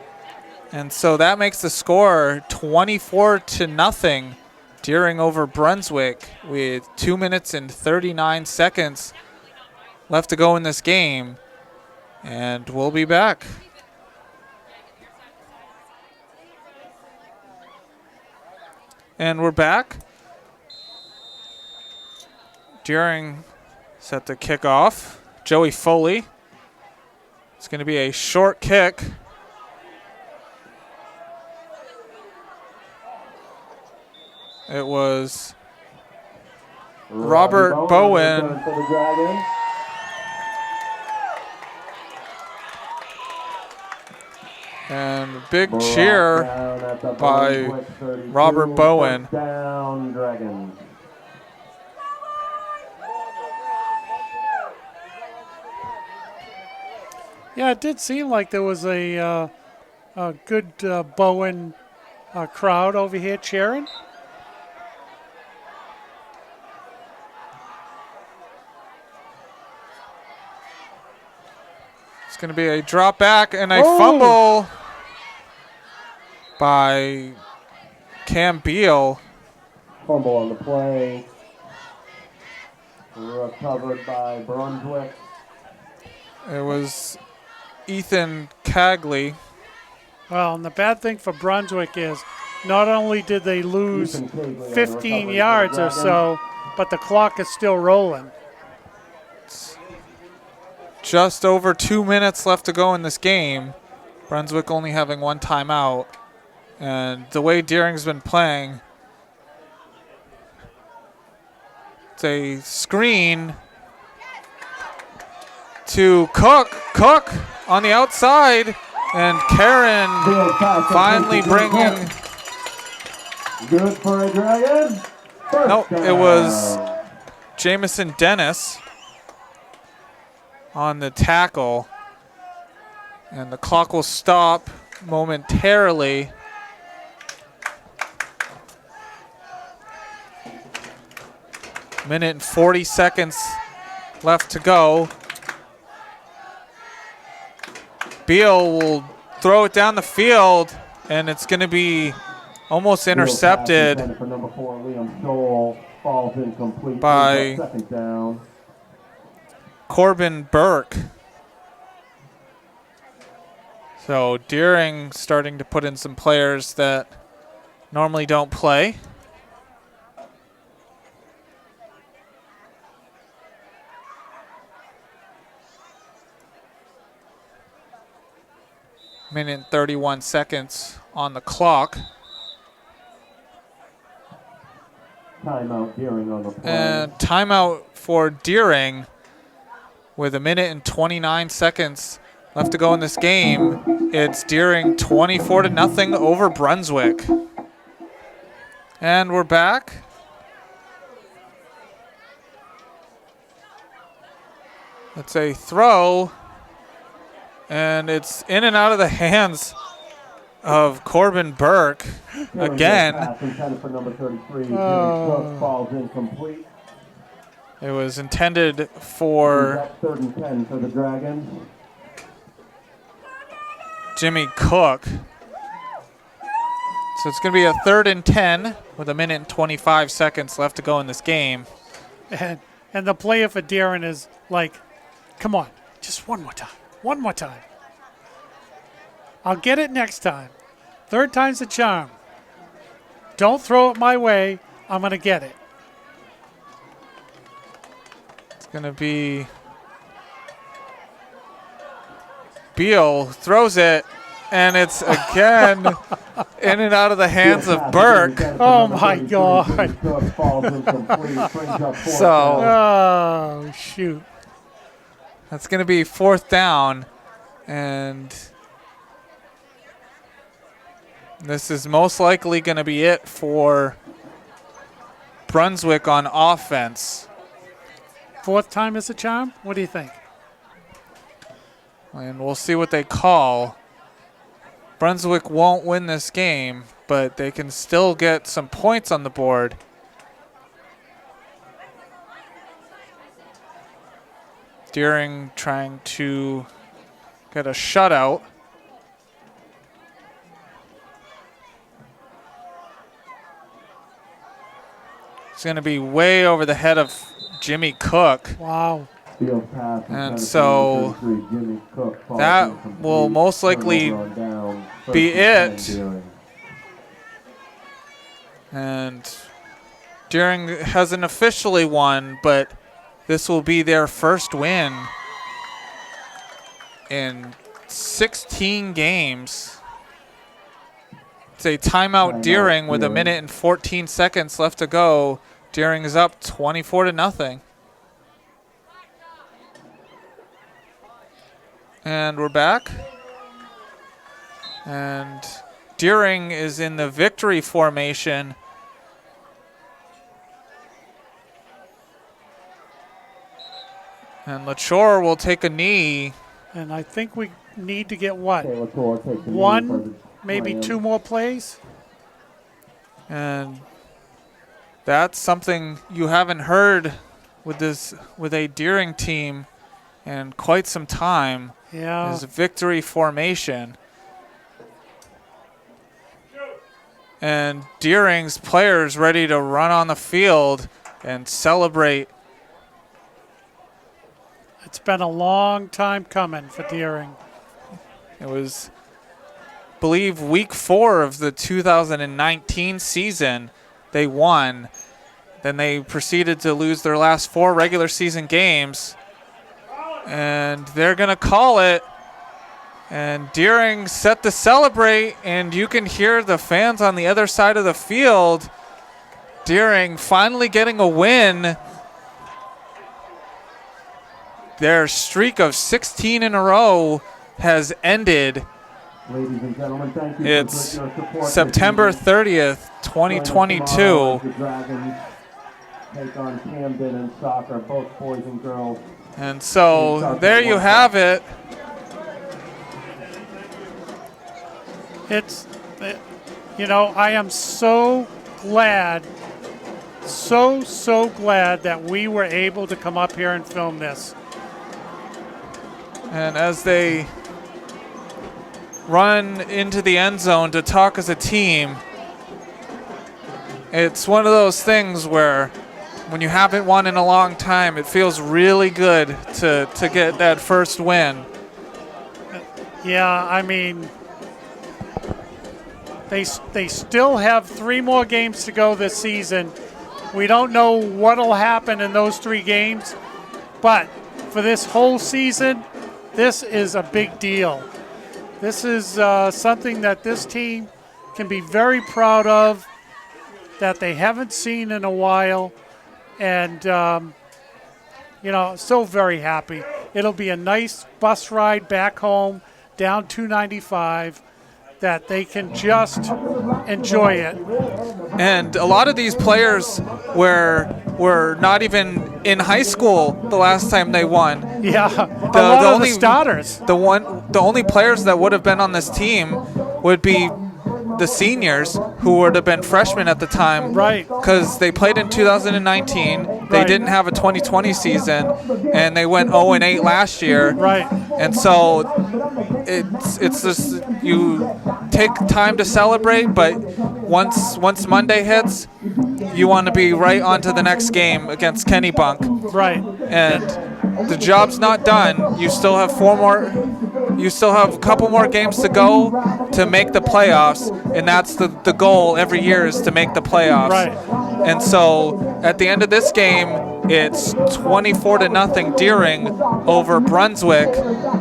And so that makes the score 24-0. Deering over Brunswick with 2 minutes and 39 seconds left to go in this game. And we'll be back. And we're back. Deering set to kick off. Joey Foley. It's going to be a short kick. It was Robert Bowen. return for the Dragons. And big Brought cheer down at the by Brunswick 32, Robert Bowen. Touchdown, Dragons. Yeah, it did seem like there was a good Bowen crowd over here cheering. It's going to be a drop back and a Oh. fumble by Cam Beal. Fumble on the play. Recovered by Brunswick. It was Ethan Cagley. Well, and the bad thing for Brunswick is not only did they lose Ethan Cagley on the 15 recovery for the yards or Dragons. so, but the clock is still rolling. Just over 2 minutes left to go in this game. Brunswick only having 1 timeout. And the way Deering's been playing, it's a screen to Cook. Cook on the outside. And Karen finally bringing... Good for a Dragon. Nope, it was Jamison Dennis on the tackle. And the clock will stop momentarily. Minute and 40 seconds left to go. Beal will throw it down the field, and it's going to be almost intercepted For number 4, Liam Stoll. Falls incomplete. by Second down. Corbin Burke. So Deering starting to put in some players that normally don't play. Minute and 31 seconds on the clock. Timeout Deering on the play. And timeout for Deering with a minute and 29 seconds left to go in this game. It's Deering 24-0 over Brunswick. And we're back. It's a throw, and it's in and out of the hands of Corbin Burke. again. Pass intended for number 33. Jimmy Cook falls incomplete. It was intended for 3rd and 10 for the Dragons. Jimmy Cook. So it's going to be a 3rd and 10 with 1 minute and 25 seconds left to go in this game. And the player for Deering is like, come on, just one more time. One more time. I'll get it next time. 3rd time's the charm. Don't throw it my way. I'm going to get it. It's going to be Beal throws it, and it's again in and out of the hands of Burke. Oh, my God. So, Oh, shoot. that's going to be 4th down, and this is most likely going to be it for Brunswick on offense. 4th time is a charm? What do you think? And we'll see what they call. Brunswick won't win this game, but they can still get some points on the board. Deering trying to get a shutout. It's going to be way over the head of Jimmy Cook. Wow. And so that will most likely be it. And Deering hasn't officially won, but this will be their first win in 16 games. It's a timeout Deering with 1 minute and 14 seconds left to go. Deering is up 24-0. And we're back. And Deering is in the victory formation. And LaChore will take a knee. And I think we need to get what? 1, maybe 2 more plays? And that's something you haven't heard with a Deering team in quite some time. Yeah. Is victory formation. And Deering's players ready to run on the field and celebrate. It's been a long time coming for Deering. It was, I believe, week 4 of the 2019 season. They won. Then they proceeded to lose their last 4 regular season games. And they're going to call it. And Deering set to celebrate, and you can hear the fans on the other side of the field. Deering finally getting a win. Their streak of 16 in a row has ended. Ladies and gentlemen, thank you. It's September 30th, 2022. The Dragons take on Camden in soccer, both boys and girls. And so there you have it. I am so glad, so glad that we were able to come up here and film this. And as they run into the end zone to talk as a team, it's one of those things where when you haven't won in a long time, it feels really good to get that first win. Yeah, I mean, they still have 3 more games to go this season. We don't know what'll happen in those 3 games, but for this whole season, this is a big deal. This is something that this team can be very proud of, that they haven't seen in a while, and so very happy. It'll be a nice bus ride back home down 295 that they can just enjoy it. And a lot of these players were not even in high school the last time they won. Yeah, a lot of the starters. The only players that would have been on this team would be the seniors who would have been freshmen at the time. Right. Because they played in 2019. They Right. didn't have a 2020 season, and they went 0-8 last year. Right. And so it's just, you take time to celebrate, but once Monday hits, you want to be right on to the next game against Kennebunk. Right. And the job's not done. You still have a couple more games to go to make the playoffs, and that's the goal every year, is to make the playoffs. Right. And so at the end of this game, it's 24-0 Deering over Brunswick.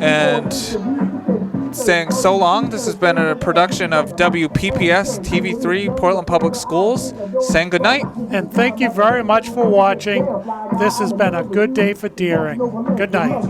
And saying so long. This has been a production of WPPS TV3 Portland Public Schools. Saying good night. And thank you very much for watching. This has been a good day for Deering. Good night.